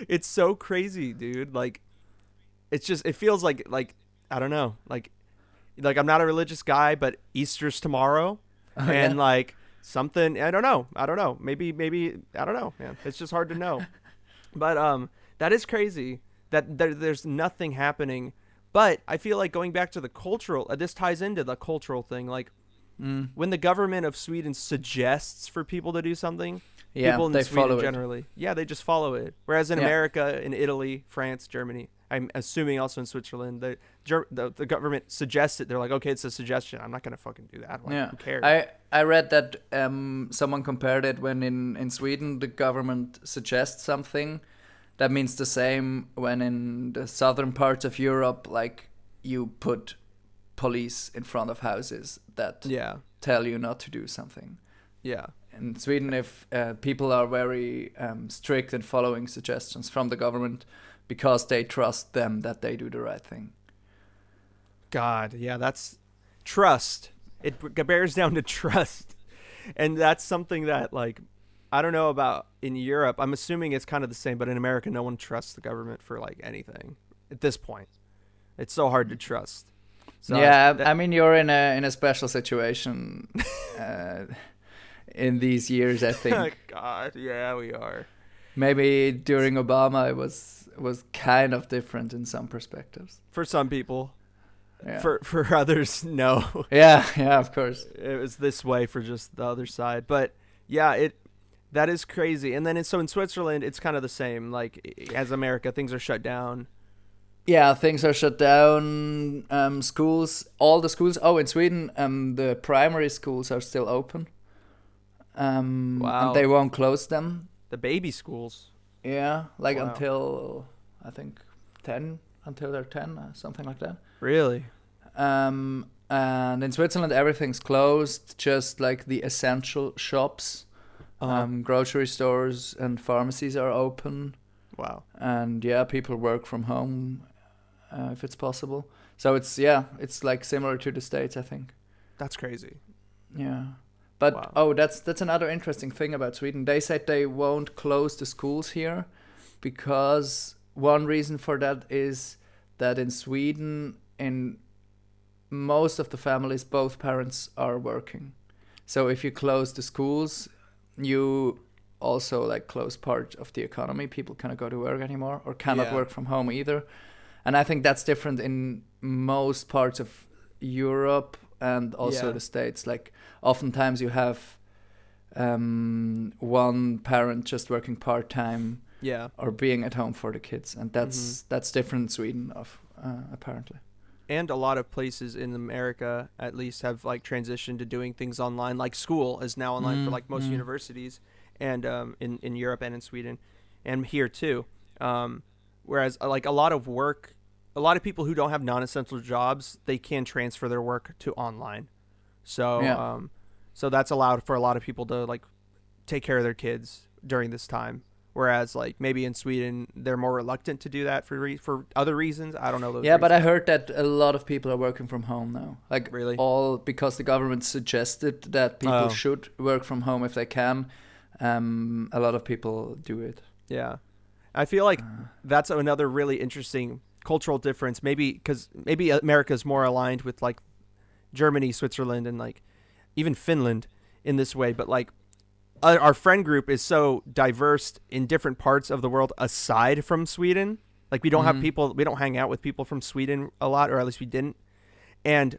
Speaker 1: It's so crazy, dude. Like, it's just, it feels like I don't know, like I'm not a religious guy, but Easter's tomorrow, and like something, I don't know, maybe I don't know, man. It's just hard to know. But that is crazy that there's nothing happening. But I feel like going back to the cultural, this ties into the cultural thing. Like, when the government of Sweden suggests for people to do something, people in
Speaker 2: they
Speaker 1: Sweden
Speaker 2: follow
Speaker 1: generally, they just follow it. Whereas in America, in Italy, France, Germany, I'm assuming also in Switzerland, the government suggests it. They're like, okay, it's a suggestion. I'm not gonna fucking do that. Like, who cares?
Speaker 2: I read that someone compared it when in Sweden the government suggests something. That means the same when in the southern parts of Europe, like you put police in front of houses that tell you not to do something.
Speaker 1: Yeah.
Speaker 2: In Sweden, if people are very strict in following suggestions from the government because they trust them that they do the right thing.
Speaker 1: God, yeah, that's trust. It bears down to trust. And that's something that, like, I don't know about in Europe. I'm assuming it's kind of the same, but in America, no one trusts the government for, like, anything at this point. It's so hard to trust. So
Speaker 2: I mean, you're in a special situation in these years, I think.
Speaker 1: God, yeah, we are.
Speaker 2: Maybe during Obama, it was kind of different in some perspectives.
Speaker 1: For some people.
Speaker 2: Yeah.
Speaker 1: For others, no.
Speaker 2: Yeah, of course.
Speaker 1: It was this way for just the other side. But, yeah, that is crazy. And then in Switzerland, it's kind of the same. Like, as America, things are shut down.
Speaker 2: Yeah, things are shut down. Schools, all the schools. Oh, in Sweden, the primary schools are still open.
Speaker 1: Wow.
Speaker 2: And they won't close them.
Speaker 1: The baby schools.
Speaker 2: Yeah, like until, I think, 10, until they're 10, something like that.
Speaker 1: Really?
Speaker 2: And in Switzerland, everything's closed, just like the essential shops. Grocery stores and pharmacies are open.
Speaker 1: Wow.
Speaker 2: And people work from home if it's possible. So it's like similar to the States, I think.
Speaker 1: That's crazy.
Speaker 2: Yeah. But that's another interesting thing about Sweden. They said they won't close the schools here because one reason for that is that in Sweden, in most of the families, both parents are working. So if you close the schools, you also like close part of the economy. People cannot go to work anymore or cannot work from home either. And I think that's different in most parts of Europe and also the States. Like oftentimes you have one parent just working part-time or being at home for the kids. And that's different in Sweden apparently.
Speaker 1: And a lot of places in America at least have like transitioned to doing things online. Like school is now online for like most universities. And in Europe and in Sweden and here too. Whereas like a lot of people who don't have non-essential jobs, they can transfer their work to online. So so that's allowed for a lot of people to like take care of their kids during this time. Whereas like maybe in Sweden, they're more reluctant to do that for other reasons. I don't know those reasons.
Speaker 2: But I heard that a lot of people are working from home now. Like
Speaker 1: really?
Speaker 2: All because the government suggested that people should work from home if they can. A lot of people do it. Yeah.
Speaker 1: I feel like that's another really interesting cultural difference. Maybe America is more aligned with like Germany, Switzerland, and like even Finland in this way. But like our friend group is so diverse in different parts of the world aside from Sweden. Like we don't have people, we don't hang out with people from Sweden a lot, or at least we didn't. And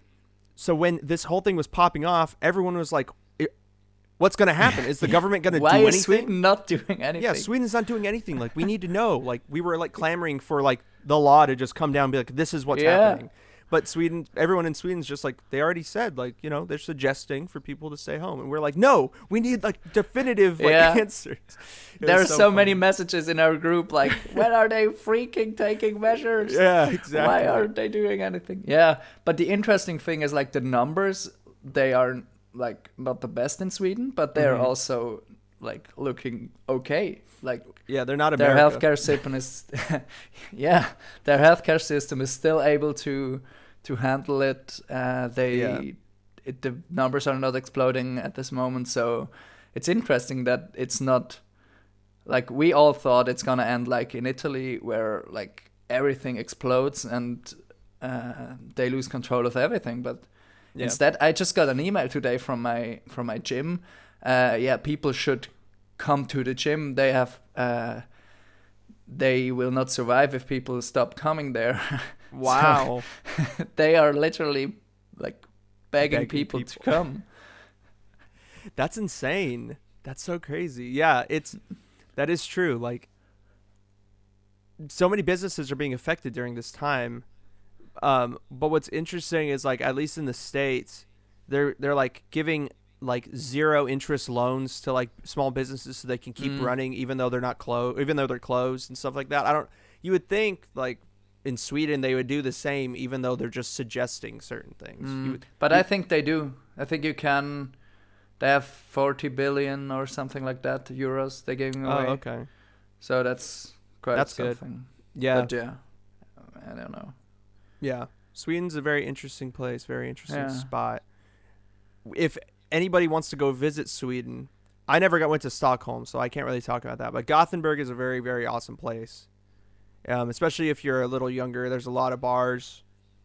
Speaker 1: so when this whole thing was popping off, everyone was like, what's going to happen? Is the government going to do anything?
Speaker 2: Why is Sweden not doing anything?
Speaker 1: Yeah, Sweden's not doing anything. Like, we need to know. Like, we were, like, clamoring for, like, the law to just come down and be like, this is what's happening. But everyone in Sweden's just like, they already said, like, you know, they're suggesting for people to stay home. And we're like, no, we need, like, definitive answers.
Speaker 2: There are so many messages in our group, like, when are they freaking taking measures?
Speaker 1: Yeah, exactly.
Speaker 2: Why aren't they doing anything? Yeah, but the interesting thing is, like, the numbers, they are like not the best in Sweden, but they're also like looking okay. Like
Speaker 1: they're not
Speaker 2: America. Their healthcare system is their healthcare system is still able to handle it. The numbers are not exploding at this moment, so it's interesting that it's not like we all thought it's gonna end like in Italy where like everything explodes and they lose control of everything, but instead, I just got an email today from my gym. People should come to the gym. They will not survive if people stop coming there.
Speaker 1: Wow.
Speaker 2: So, they are literally like begging people to come.
Speaker 1: That's insane. That's so crazy. Yeah, that is true. Like, so many businesses are being affected during this time. But what's interesting is, like, at least in the States, they're like giving like 0 interest loans to like small businesses so they can keep running even though they're not closed, even though they're closed and stuff like that. You would think like in Sweden they would do the same even though they're just suggesting certain things.
Speaker 2: I think they do. I think you can. They have 40 billion or something like that euros they're giving away.
Speaker 1: Oh, okay.
Speaker 2: So that's something.
Speaker 1: Good. Yeah.
Speaker 2: But yeah, I don't know.
Speaker 1: Yeah. Sweden's a very interesting place, very interesting spot. If anybody wants to go visit Sweden, I never went to Stockholm, so I can't really talk about that. But Gothenburg is a very, very awesome place. Especially if you're a little younger. There's a lot of bars,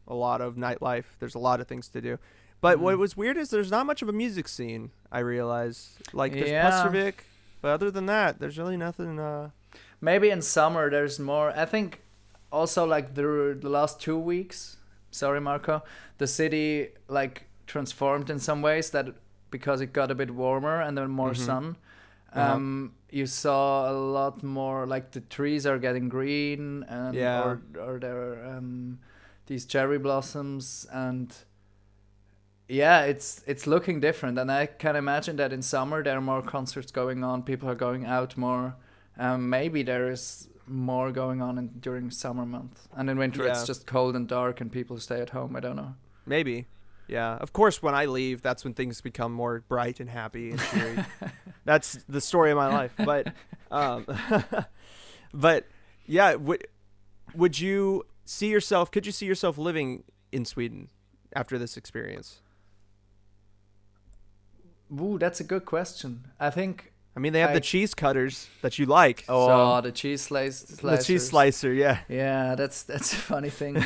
Speaker 1: a lot of nightlife. There's a lot of things to do. But what was weird is there's not much of a music scene, I realized. Like, there's Pustervik, but other than that, there's really nothing.
Speaker 2: Maybe in summer there's more. I think also, like, the last 2 weeks, sorry, Marco, the city, like, transformed in some ways that because it got a bit warmer and then more sun. You saw a lot more, like, the trees are getting green and or there are these cherry blossoms, and it's looking different. And I can imagine that in summer there are more concerts going on, people are going out more. Maybe there is more going on during summer months, and in winter it's just cold and dark and people stay at home. I don't know.
Speaker 1: Maybe. Yeah, of course, when I leave, that's when things become more bright and happy and cheery. That's the story of my life. But, but yeah, could you see yourself living in Sweden after this experience?
Speaker 2: Ooh, that's a good question. I mean,
Speaker 1: they have the cheese cutters that you like.
Speaker 2: Oh,
Speaker 1: so.
Speaker 2: The cheese slicer.
Speaker 1: The cheese slicer, yeah.
Speaker 2: Yeah, that's a funny thing.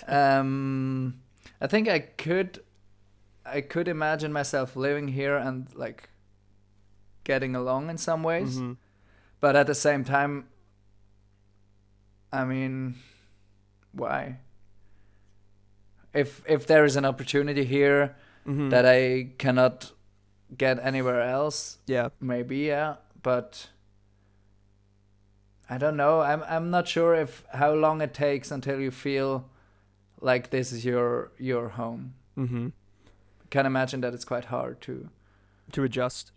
Speaker 2: I think I could imagine myself living here and, like, getting along in some ways. But at the same time, I mean, why? If there is an opportunity here that I cannot get anywhere else, maybe, but I don't know. I'm not sure how long it takes until you feel like this is your home. Can imagine that it's quite hard to
Speaker 1: adjust.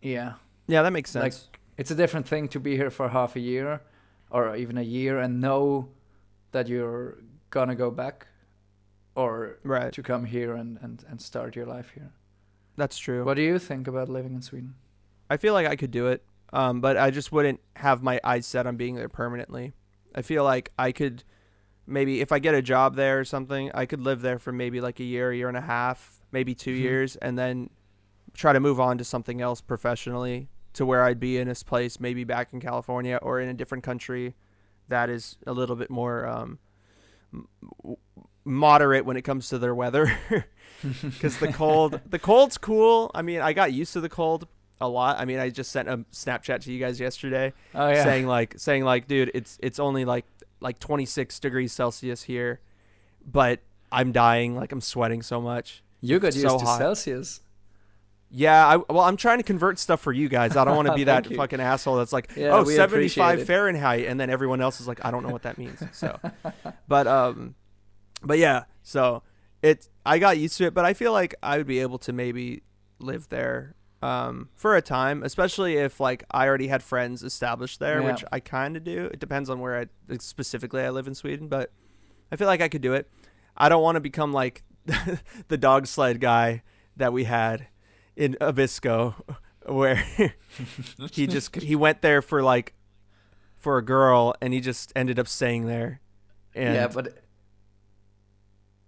Speaker 2: Yeah,
Speaker 1: that makes sense.
Speaker 2: Like, it's a different thing to be here for half a year or even a year and know that you're gonna go back, or to come here and start your life here.
Speaker 1: That's true.
Speaker 2: What do you think about living in Sweden?
Speaker 1: I feel like I could do it, but I just wouldn't have my eyes set on being there permanently. I feel like I could, maybe if I get a job there or something, I could live there for maybe like a year and a half, maybe 2 years, and then try to move on to something else professionally, to where I'd be in this place, maybe back in California or in a different country that is a little bit more moderate when it comes to their weather. Because the cold's cool. I mean, I got used to the cold a lot. I mean, I just sent a Snapchat to you guys yesterday, saying like, dude, it's only like 26 degrees Celsius here, but I'm dying. Like, I'm sweating so much.
Speaker 2: You got used to Celsius.
Speaker 1: Yeah, I'm trying to convert stuff for you guys. I don't want to be that fucking asshole that's like, 75 Fahrenheit, and then everyone else is like, I don't know what that means. So, but yeah, so I got used to it, but I feel like I would be able to maybe live there for a time, especially if, like, I already had friends established there, which I kind of do. It depends on where specifically I live in Sweden, but I feel like I could do it. I don't want to become like the dog sled guy that we had in Abisko, where he went there for a girl, and he just ended up staying there. And
Speaker 2: but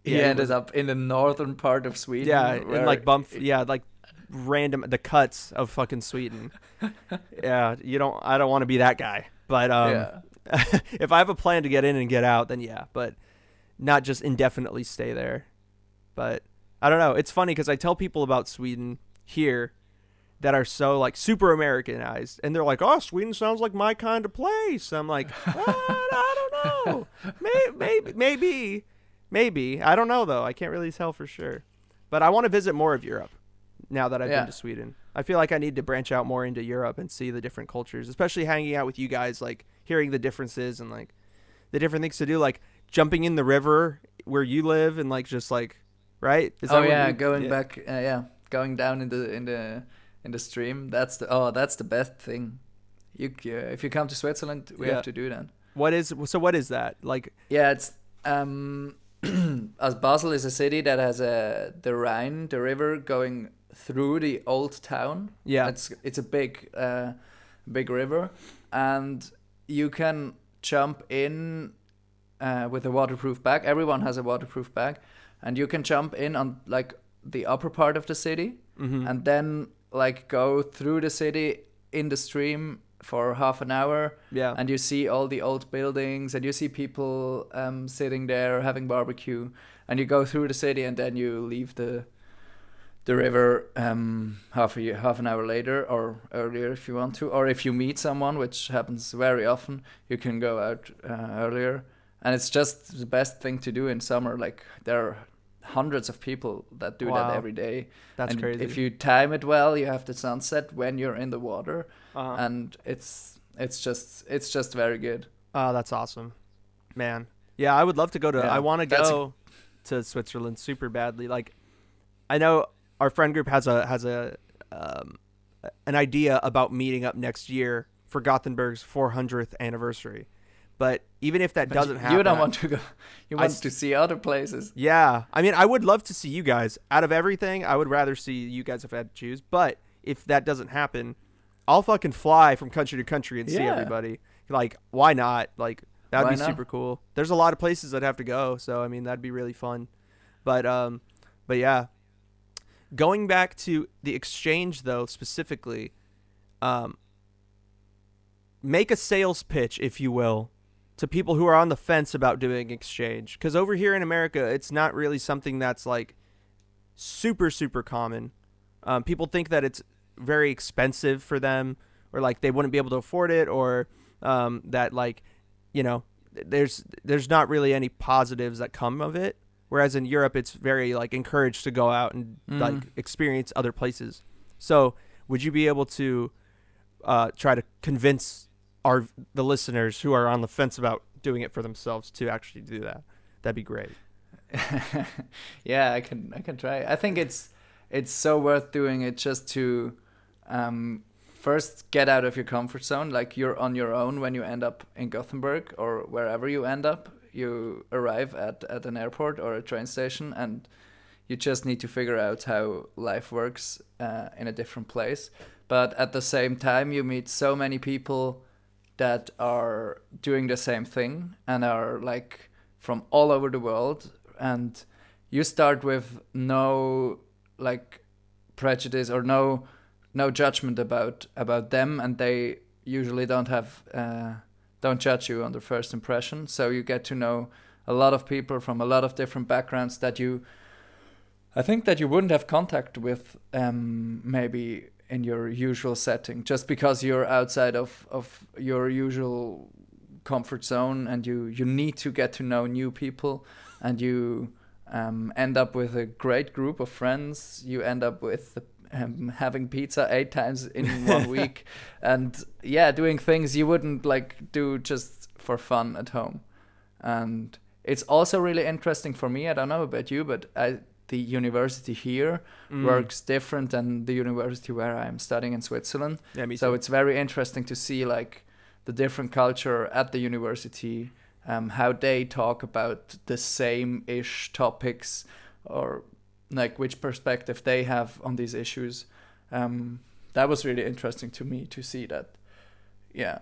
Speaker 2: he ended up in the northern part of Sweden.
Speaker 1: Yeah, and like random the cuts of fucking Sweden. Yeah, I don't want to be that guy. But if I have a plan to get in and get out, then but not just indefinitely stay there. But I don't know. It's funny because I tell people about Sweden here that are so, like, super Americanized, and they're like, "Oh, Sweden sounds like my kind of place." I'm like, I don't know. Maybe. I don't know though. I can't really tell for sure. But I want to visit more of Europe now that I've
Speaker 2: Yeah.
Speaker 1: been to Sweden. I feel like I need to branch out more into Europe and see the different cultures, especially hanging out with you guys, like hearing the differences and like the different things to do, like jumping in the river where you live and like just like, right? Is
Speaker 2: Oh
Speaker 1: what
Speaker 2: yeah,
Speaker 1: you-
Speaker 2: going back. Going down in the stream. That's the best thing. If you come to Switzerland, we
Speaker 1: Yeah.
Speaker 2: have to do that.
Speaker 1: What is that? Like,
Speaker 2: Yeah, it's as Basel is a city that has the Rhine, the river, going through the old town.
Speaker 1: yeah.
Speaker 2: It's a big river, and you can jump in with a waterproof bag. Everyone has a waterproof bag, and you can jump in on like the upper part of the city,
Speaker 1: Mm-hmm.
Speaker 2: and then like go through the city in the stream for half an hour,
Speaker 1: Yeah.
Speaker 2: and you see all the old buildings, and you see people sitting there having barbecue, and you go through the city, and then you leave the river half an hour later or earlier if you want to, or if you meet someone, which happens very often, you can go out earlier, and it's just the best thing to do in summer. Like there are hundreds of people that do
Speaker 1: Wow.
Speaker 2: that every day.
Speaker 1: That's
Speaker 2: And
Speaker 1: crazy.
Speaker 2: if you time it well, you have the sunset when you're in the water,
Speaker 1: uh-huh.
Speaker 2: and it's just very good.
Speaker 1: Oh, that's awesome, man. Yeah, I would love to go to.
Speaker 2: Yeah,
Speaker 1: I want to
Speaker 2: that's
Speaker 1: go to Switzerland super badly. Like, I know our friend group has an idea about meeting up next year for Gothenburg's 400th anniversary. But even if that
Speaker 2: But
Speaker 1: doesn't happen,
Speaker 2: you don't want to go. You
Speaker 1: I
Speaker 2: want
Speaker 1: s-
Speaker 2: to see other places.
Speaker 1: Yeah, I mean, I would love to see you guys. Out of everything, I would rather see you guys if I had to choose. But if that doesn't happen, I'll fucking fly from country to country and see
Speaker 2: Yeah.
Speaker 1: everybody. Like, why not? Like, that'd
Speaker 2: Why
Speaker 1: be
Speaker 2: not?
Speaker 1: super cool. There's a lot of places I'd have to go, so I mean, that'd be really fun. But yeah, going back to the exchange though, specifically, make a sales pitch, if you will, to people who are on the fence about doing exchange, because over here in America it's not really something that's like super common. People think that it's very expensive for them, or like they wouldn't be able to afford it, or that like, you know, there's not really any positives that come of it, whereas in Europe it's very like encouraged to go out and like experience other places. So would you be able to try to convince the listeners who are on the fence about doing it for themselves to actually do that? That'd be great.
Speaker 2: Yeah, I can try. I think it's so worth doing it just to first get out of your comfort zone. Like you're on your own when you end up in Gothenburg or wherever you end up. You arrive at an airport or a train station, and you just need to figure out how life works in a different place. But at the same time, you meet so many people that are doing the same thing and are like from all over the world, and you start with no like prejudice or no judgment about them, and they usually don't judge you on the first impression. So you get to know a lot of people from a lot of different backgrounds that I think that you wouldn't have contact with maybe in your usual setting, just because you're outside of your usual comfort zone, and you need to get to know new people, and you end up with a great group of friends. You end up with having pizza 8 times in 1 week, and yeah, doing things you wouldn't like do just for fun at home. And it's also really interesting for me. I don't know about you, but the university here works different than the university where I'm studying in Switzerland.
Speaker 1: Yeah, me
Speaker 2: So
Speaker 1: too.
Speaker 2: it's very interesting to see like the different culture at the university, how they talk about the same-ish topics, or like which perspective they have on these issues. That was really interesting to me to see that. Yeah,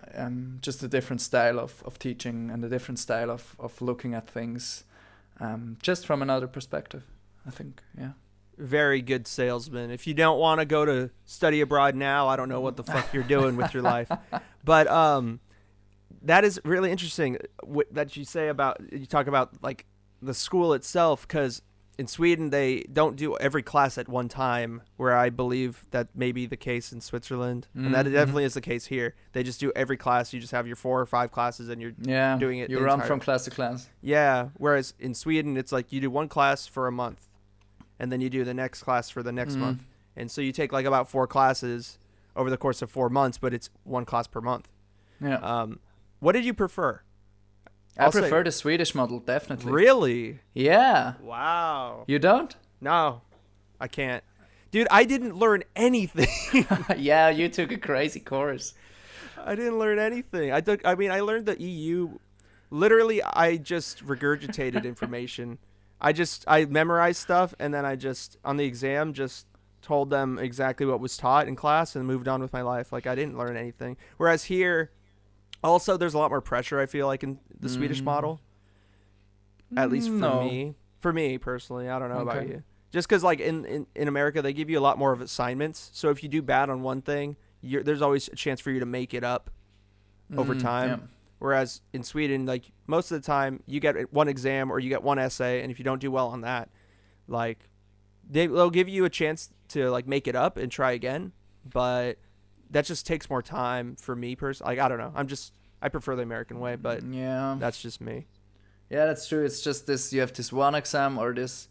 Speaker 2: just a different style of teaching and a different style of looking at things, just from another perspective, I think. Yeah.
Speaker 1: Very good salesman. If you don't want to go to study abroad now, I don't know what the fuck you're doing with your life. But that is really interesting that you talk about like the school itself, because in Sweden they don't do every class at one time, where I believe that may be the case in Switzerland, and that definitely is the case here. They just do every class. You just have your 4 or 5 classes, and you're doing it.
Speaker 2: You run from class to class.
Speaker 1: Yeah, whereas in Sweden it's like you do one class for a month, and then you do the next class for the next month. And so you take like about 4 classes over the course of 4 months, but it's 1 class per month.
Speaker 2: Yeah.
Speaker 1: What did you prefer?
Speaker 2: I prefer the Swedish model, definitely.
Speaker 1: Really?
Speaker 2: Yeah.
Speaker 1: Wow.
Speaker 2: You don't?
Speaker 1: No, I can't. Dude, I didn't learn anything.
Speaker 2: Yeah, you took a crazy course.
Speaker 1: I didn't learn anything. I learned the EU. Literally, I just regurgitated information. I memorized stuff, and then I just, on the exam, just told them exactly what was taught in class and moved on with my life. Like, I didn't learn anything. Whereas here, also, there's a lot more pressure, I feel like, in the Swedish model. At least for me. For me, personally. I don't know about you. Just because, like, in America, they give you a lot more of assignments. So if you do bad on one thing, there's always a chance for you to make it up over time. Yeah. Whereas in Sweden, like, most of the time, you get one exam or you get one essay, and if you don't do well on that, like, they'll give you a chance to, like, make it up and try again. But that just takes more time for me personally. Like, I don't know. I prefer the American way, but yeah, that's just me.
Speaker 2: Yeah, that's true. It's just this, you have this one exam or this,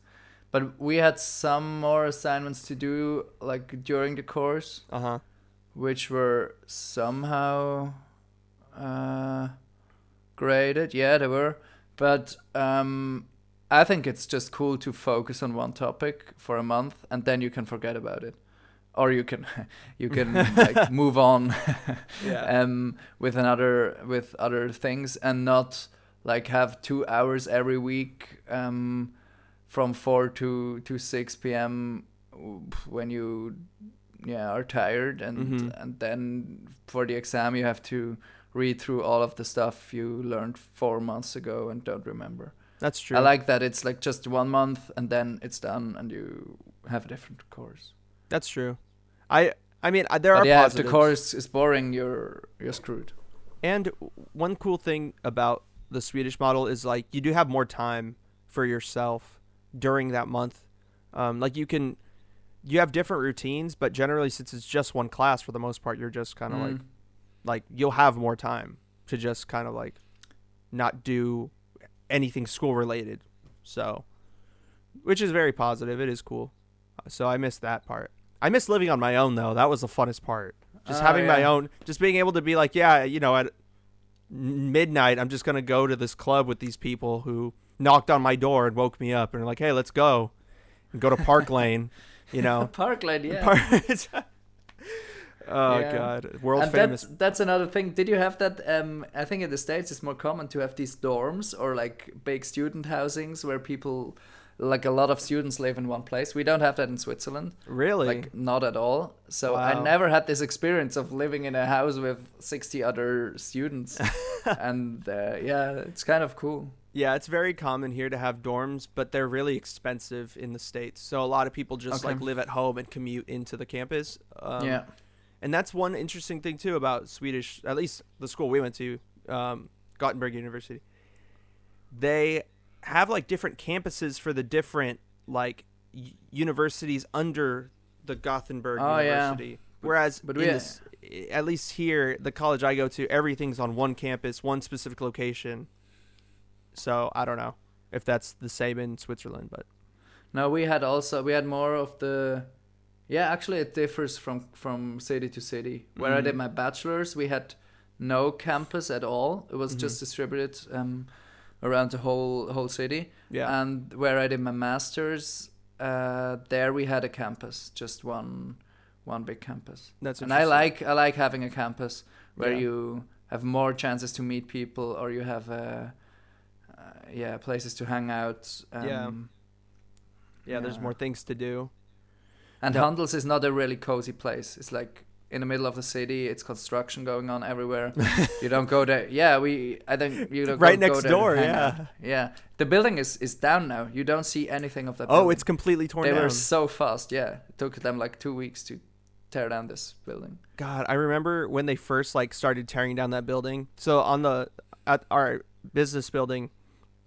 Speaker 2: but we had some more assignments to do, like, during the course, which were somehow graded. Yeah, they were. But I think it's just cool to focus on one topic for a month, and then you can forget about it. Or you can like move on with other things, and not like have 2 hours every week from 4 to 6 p.m. when you are tired, and then for the exam you have to read through all of the stuff you learned 4 months ago and don't remember.
Speaker 1: That's true.
Speaker 2: I like that it's like just 1 month and then it's done and you have a different course.
Speaker 1: That's true. I mean, there are
Speaker 2: positives.
Speaker 1: If
Speaker 2: the course is boring, you're screwed.
Speaker 1: And one cool thing about the Swedish model is, like, you do have more time for yourself during that month. Like, you have different routines, but generally, since it's just one class for the most part, you're just kind of like you'll have more time to just kind of like not do anything school related. So, which is very positive. It is cool. So I miss that part. I miss living on my own, though. That was the funnest part. Just having my own, just being able to be like, at midnight, I'm just going to go to this club with these people who knocked on my door and woke me up and are like, hey, let's go. And go to Park Lane,
Speaker 2: Park Lane, yeah.
Speaker 1: God. World famous.
Speaker 2: That's another thing. Did you have that? I think in the States it's more common to have these dorms or like big student housings where people, like a lot of students live in one place. We don't have that in Switzerland.
Speaker 1: Really?
Speaker 2: Like, not at all. So
Speaker 1: wow.
Speaker 2: I never had this experience of living in a house with 60 other students. And it's kind of cool.
Speaker 1: Yeah, it's very common here to have dorms, but they're really expensive in the States. So a lot of people just like live at home and commute into the campus. And that's one interesting thing too about Swedish, at least the school we went to, Gothenburg University. They have like different campuses for the different like universities under the Gothenburg University. Yeah. Whereas at least here, the college I go to, everything's on one campus, one specific location. So I don't know if that's the same in Switzerland, but
Speaker 2: no, we had more of the. Yeah, actually, it differs from city to city. Where I did my bachelor's, we had no campus at all. It was just distributed around the whole city. Yeah. And where I did my master's, there we had a campus, just one big campus.
Speaker 1: That's
Speaker 2: interesting. And I like having a campus where you have more chances to meet people, or you have places to hang out.
Speaker 1: There's more things to do.
Speaker 2: And Handels is not a really cozy place. It's like in the middle of the city. It's construction going on everywhere. You don't go there. Yeah, I think you don't
Speaker 1: right
Speaker 2: go
Speaker 1: next
Speaker 2: there
Speaker 1: door.
Speaker 2: Yeah. The building is down now. You don't see anything of that. Building.
Speaker 1: Oh, it's completely torn down.
Speaker 2: They were so fast. Yeah, it took them like 2 weeks to tear down this building.
Speaker 1: God, I remember when they first like started tearing down that building. So at our business building,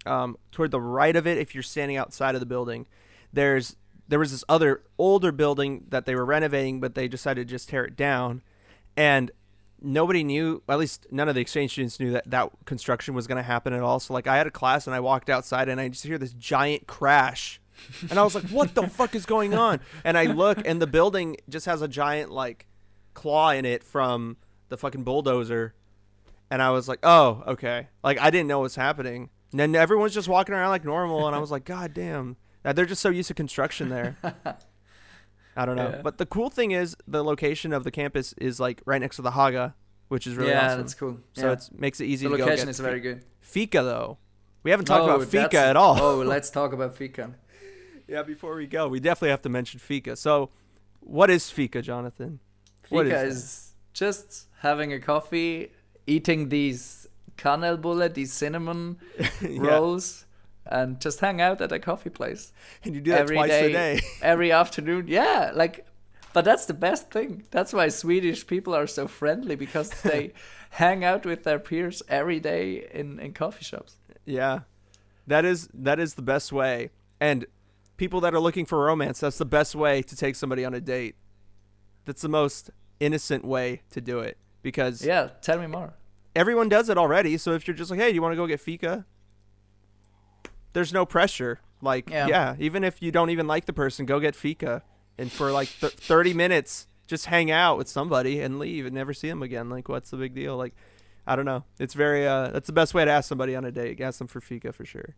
Speaker 1: toward the right of it, if you're standing outside of the building, there was this other older building that they were renovating, but they decided to just tear it down. And nobody knew, at least none of the exchange students knew that construction was going to happen at all. So like I had a class and I walked outside and I just hear this giant crash And I was like, what the fuck is going on? And I look, and the building just has a giant, like, claw in it from the fucking bulldozer. And I was like, oh, okay. Like, I didn't know what was happening. And then everyone's just walking around like normal, and I was like, God damn. They're just so used to construction there. I don't know. Yeah. But the cool thing is the location of the campus is, like, right next to the Haga, which is really awesome. Yeah,
Speaker 2: that's cool.
Speaker 1: So it makes it easy to go get.
Speaker 2: The location is very good.
Speaker 1: Fika, though. We haven't talked about Fika at all.
Speaker 2: Oh, let's talk about Fika.
Speaker 1: Yeah, before we go, we definitely have to mention Fika. So, what is Fika, Jonathan?
Speaker 2: Fika is just having a coffee, eating these kanelbulle, these cinnamon rolls, and just hang out at a coffee place.
Speaker 1: And you do that twice a day.
Speaker 2: Every afternoon. Yeah, like, but that's the best thing. That's why Swedish people are so friendly, because they hang out with their peers every day in coffee shops.
Speaker 1: Yeah, that is the best way. And people that are looking for romance, that's the best way to take somebody on a date. That's the most innocent way to do it, because
Speaker 2: yeah, tell me more.
Speaker 1: Everyone does it already. So if you're just like, hey, do you want to go get Fika? There's no pressure. Like, yeah, even if you don't even like the person, go get Fika, and for like 30 minutes, just hang out with somebody and leave and never see them again. Like, what's the big deal? Like, I don't know. It's very that's the best way to ask somebody on a date. Ask them for Fika for sure.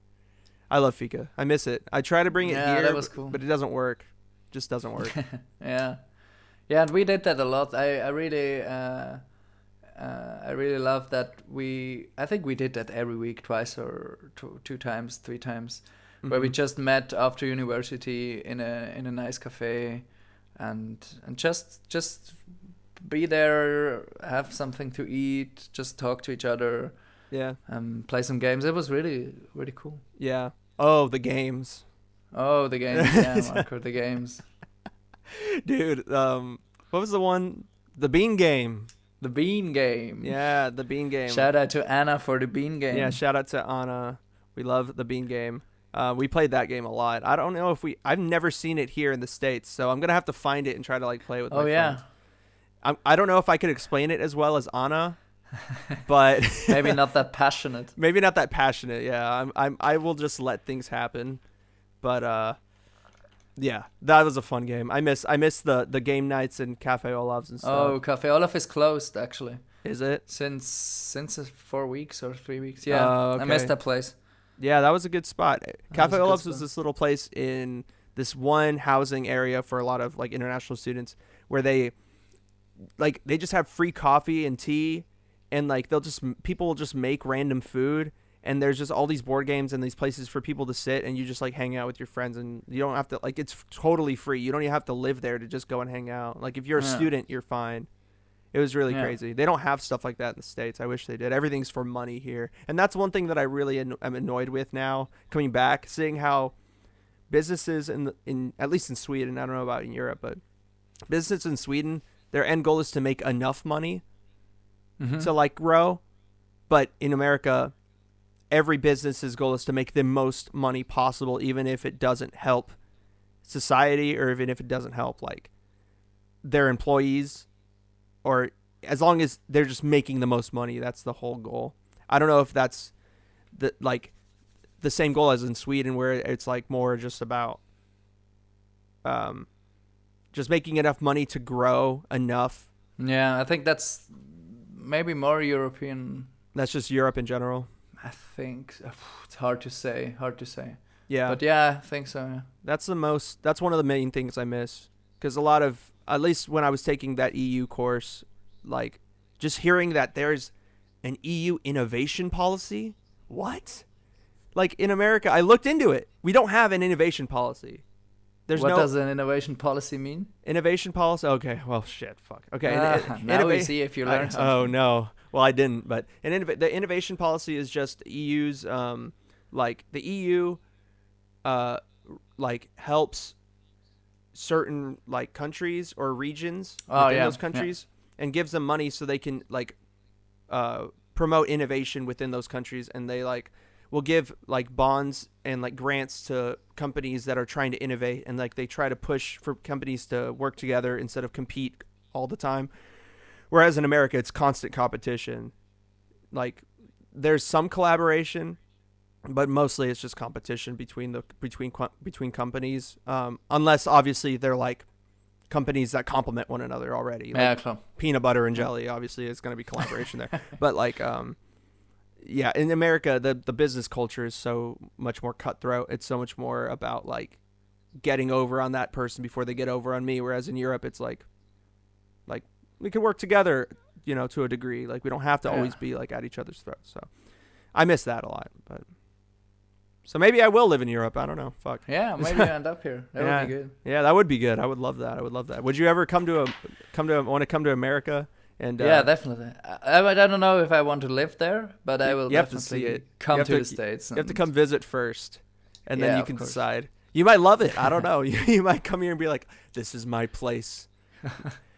Speaker 1: I love Fika. I miss it. I try to bring it here,
Speaker 2: that was cool.
Speaker 1: But it doesn't work. Just doesn't work.
Speaker 2: Yeah, and we did that a lot. I really love that. I think we did that every week, twice or two times, 3 times, where we just met after university in a nice cafe, and just be there, have something to eat, just talk to each other.
Speaker 1: Yeah.
Speaker 2: Play some games. It was really, really cool.
Speaker 1: Yeah. Oh, the games.
Speaker 2: Yeah, Marco, the games.
Speaker 1: Dude, what was the one? The bean game.
Speaker 2: The bean game.
Speaker 1: Yeah, the bean game.
Speaker 2: Shout out to Anna for the bean game.
Speaker 1: Yeah, shout out to Anna. We love the bean game. We played that game a lot. I don't know if I've never seen it here in the States, so I'm going to have to find it and try to like play with my friends. I don't know if I could explain it as well as Anna. But
Speaker 2: maybe not that passionate.
Speaker 1: Yeah, I will just let things happen. But yeah, that was a fun game. I miss the game nights in Cafe Olaf's and stuff.
Speaker 2: Oh, Cafe Olaf is closed actually.
Speaker 1: Is it?
Speaker 2: Since 4 weeks or 3 weeks. Yeah, okay. I missed that place.
Speaker 1: Yeah, that was a good spot. Cafe Olaf's was this little place in this one housing area for a lot of like international students, where they just have free coffee and tea. And like people will just make random food, and there's just all these board games and these places for people to sit, and you just like hang out with your friends, and you don't have to like, it's totally free. You don't even have to live there to just go and hang out. Like if you're a student, you're fine. It was really crazy. They don't have stuff like that in the States. I wish they did. Everything's for money here, and that's one thing that I really am annoyed with now coming back, seeing how businesses in at least in Sweden, I don't know about in Europe, but businesses in Sweden, their end goal is to make enough money. Mm-hmm. To like grow, but in America, every business's goal is to make the most money possible, even if it doesn't help society, or even if it doesn't help like their employees, or as long as they're just making the most money. That's the whole goal. I don't know if that's the same goal as in Sweden, where it's like more just about just making enough money to grow enough.
Speaker 2: Yeah, I think that's maybe more European.
Speaker 1: That's just Europe in general.
Speaker 2: I think it's hard to say.
Speaker 1: Yeah.
Speaker 2: But yeah, I think so. Yeah.
Speaker 1: That's one of the main things I miss, because a lot of, at least when I was taking that EU course, like just hearing that there's an EU innovation policy. What? Like in America, I looked into it. We don't have an innovation policy.
Speaker 2: What does an innovation policy mean?
Speaker 1: Innovation policy? Okay, well, shit, fuck. Okay.
Speaker 2: Now we see if you learned something.
Speaker 1: Oh, no. Well, I didn't, but the innovation policy is just EU's, like, the EU, like, helps certain, like, countries or regions within those countries and gives them money so they can, like, promote innovation within those countries, and they, like, will give like bonds and like grants to companies that are trying to innovate, and like they try to push for companies to work together instead of compete all the time. Whereas in America, it's constant competition. Like there's some collaboration, but mostly it's just competition between companies. Unless obviously they're like companies that complement one another already. Like
Speaker 2: Yeah, klar.
Speaker 1: peanut butter and jelly, obviously, is going to be collaboration there. But like, yeah, in America, the business culture is so much more cutthroat. It's so much more about like getting over on that person before they get over on me. Whereas in Europe, it's like we can work together, to a degree. Like we don't have to always be like at each other's throats. So I miss that a lot. But so maybe I will live in Europe. I don't know. Fuck.
Speaker 2: Yeah, maybe you end up here. That would be good.
Speaker 1: Yeah, that would be good. I would love that. Would you ever want to come to America? And
Speaker 2: yeah, definitely. I don't know if I want to live there, but I will definitely come to the States.
Speaker 1: You have to come visit first, and then you can
Speaker 2: course.
Speaker 1: decide. You might love it. I don't know. You might come here and be like, "This is my place."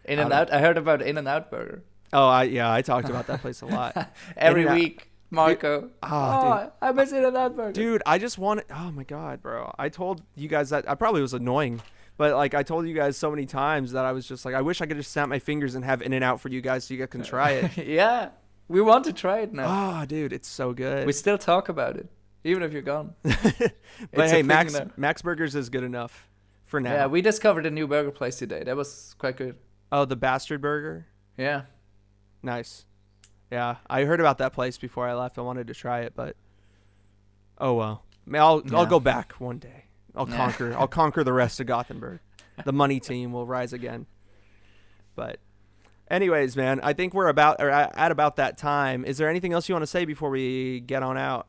Speaker 2: In-N-Out. I heard about In-N-Out Burger.
Speaker 1: Oh, I talked about that place a lot.
Speaker 2: Every week, Marco.
Speaker 1: Dude,
Speaker 2: I miss In-N-Out Burger.
Speaker 1: Dude, I just want it. Oh my god, bro. I told you guys that I probably was annoying. But like I told you guys so many times that I was just like, I wish I could just snap my fingers and have In-N-Out for you guys so you guys can try it.
Speaker 2: Yeah, we want to try it now.
Speaker 1: Oh, dude, it's so good.
Speaker 2: We still talk about it, even if you're gone.
Speaker 1: But hey, Max Burgers is good enough for now.
Speaker 2: Yeah, we discovered a new burger place today. That was quite good.
Speaker 1: Oh, the Bastard Burger?
Speaker 2: Yeah.
Speaker 1: Nice. Yeah, I heard about that place before I left. I wanted to try it, but oh well. I'll go back one day. I'll conquer the rest of Gothenburg. The money team will rise again. But anyways, man, I think we're at about that time. Is there anything else you want to say before we get on out?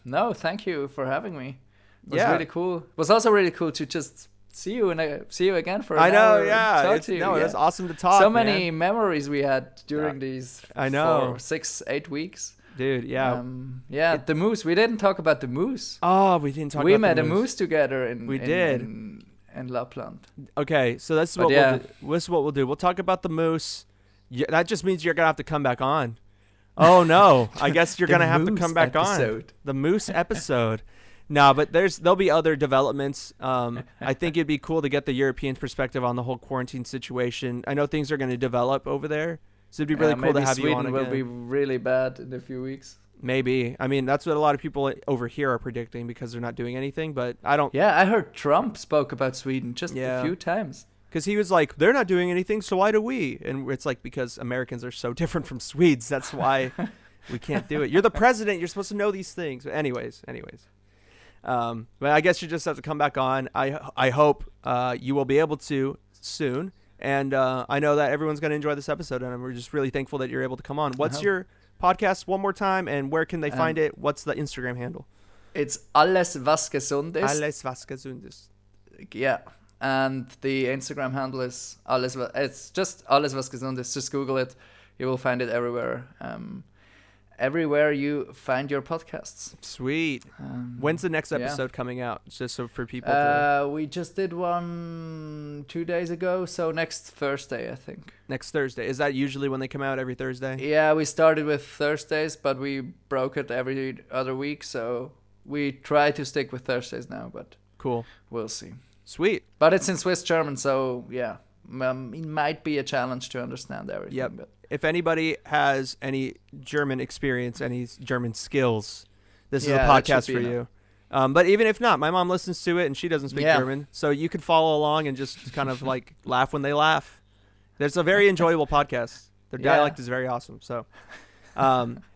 Speaker 2: No, thank you for having me. It was really cool. It was also really cool to just see you again for an hour. Talk to you.
Speaker 1: No, it was awesome to talk.
Speaker 2: So many memories we had during these 6-8 weeks.
Speaker 1: Dude, yeah.
Speaker 2: The moose. We didn't talk about the moose.
Speaker 1: Oh, we didn't talk about the moose.
Speaker 2: We met a moose together
Speaker 1: in
Speaker 2: Lapland.
Speaker 1: Okay, so this is what we'll do. This is what we'll do. We'll talk about the moose. That just means you're going to have to come back on. Oh, no. I guess you're going to have to come back on. The moose episode. No, but there'll be other developments. I think it'd be cool to get the European perspective on the whole quarantine situation. I know things are going to develop over there. So it'd be really cool to have you on again.
Speaker 2: Sweden will be really bad in a few weeks.
Speaker 1: Maybe. I mean, that's what a lot of people over here are predicting because they're not doing anything, but I don't...
Speaker 2: Yeah, I heard Trump spoke about Sweden just a few times.
Speaker 1: Because he was like, they're not doing anything, so why do we? And it's like, because Americans are so different from Swedes, that's why we can't do it. You're the president, you're supposed to know these things. But anyways. But I guess you just have to come back on. I hope you will be able to soon. And I know that everyone's going to enjoy this episode, and we're just really thankful that you're able to come on. What's your podcast one more time, and where can they find it? What's the Instagram handle?
Speaker 2: It's Alles Was Gesund Ist.
Speaker 1: Alles Was Gesund Ist.
Speaker 2: Yeah. And the Instagram handle is it's just Alles Was Gesund Ist. Just Google it. You will find it everywhere. Everywhere you find your podcasts.
Speaker 1: Sweet. When's the next episode coming out? Just so for people
Speaker 2: we just did one 2 days ago, so next Thursday, I think.
Speaker 1: Next Thursday. Is that usually when they come out, every Thursday?
Speaker 2: Yeah, we started with Thursdays, but we broke it every other week, so we try to stick with Thursdays now, but
Speaker 1: cool.
Speaker 2: We'll see.
Speaker 1: Sweet.
Speaker 2: But it's in Swiss German, so yeah. It might be a challenge to understand everything.
Speaker 1: Yep.
Speaker 2: But
Speaker 1: if anybody has any German experience, any German skills, this is a podcast for you. But even if not, my mom listens to it and she doesn't speak German, so you can follow along and just kind of like laugh when they laugh. There's a very enjoyable podcast. Their dialect is very awesome. So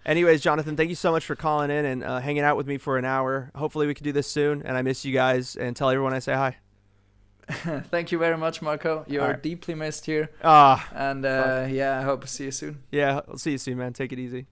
Speaker 1: anyways, Jonathan, thank you so much for calling in and hanging out with me for an hour. Hopefully we can do this soon, and I miss you guys, and tell everyone I say hi.
Speaker 2: Thank you very much, Marco. You're deeply missed here.
Speaker 1: I
Speaker 2: hope to see you soon.
Speaker 1: Yeah, I'll see you soon, man. Take it easy.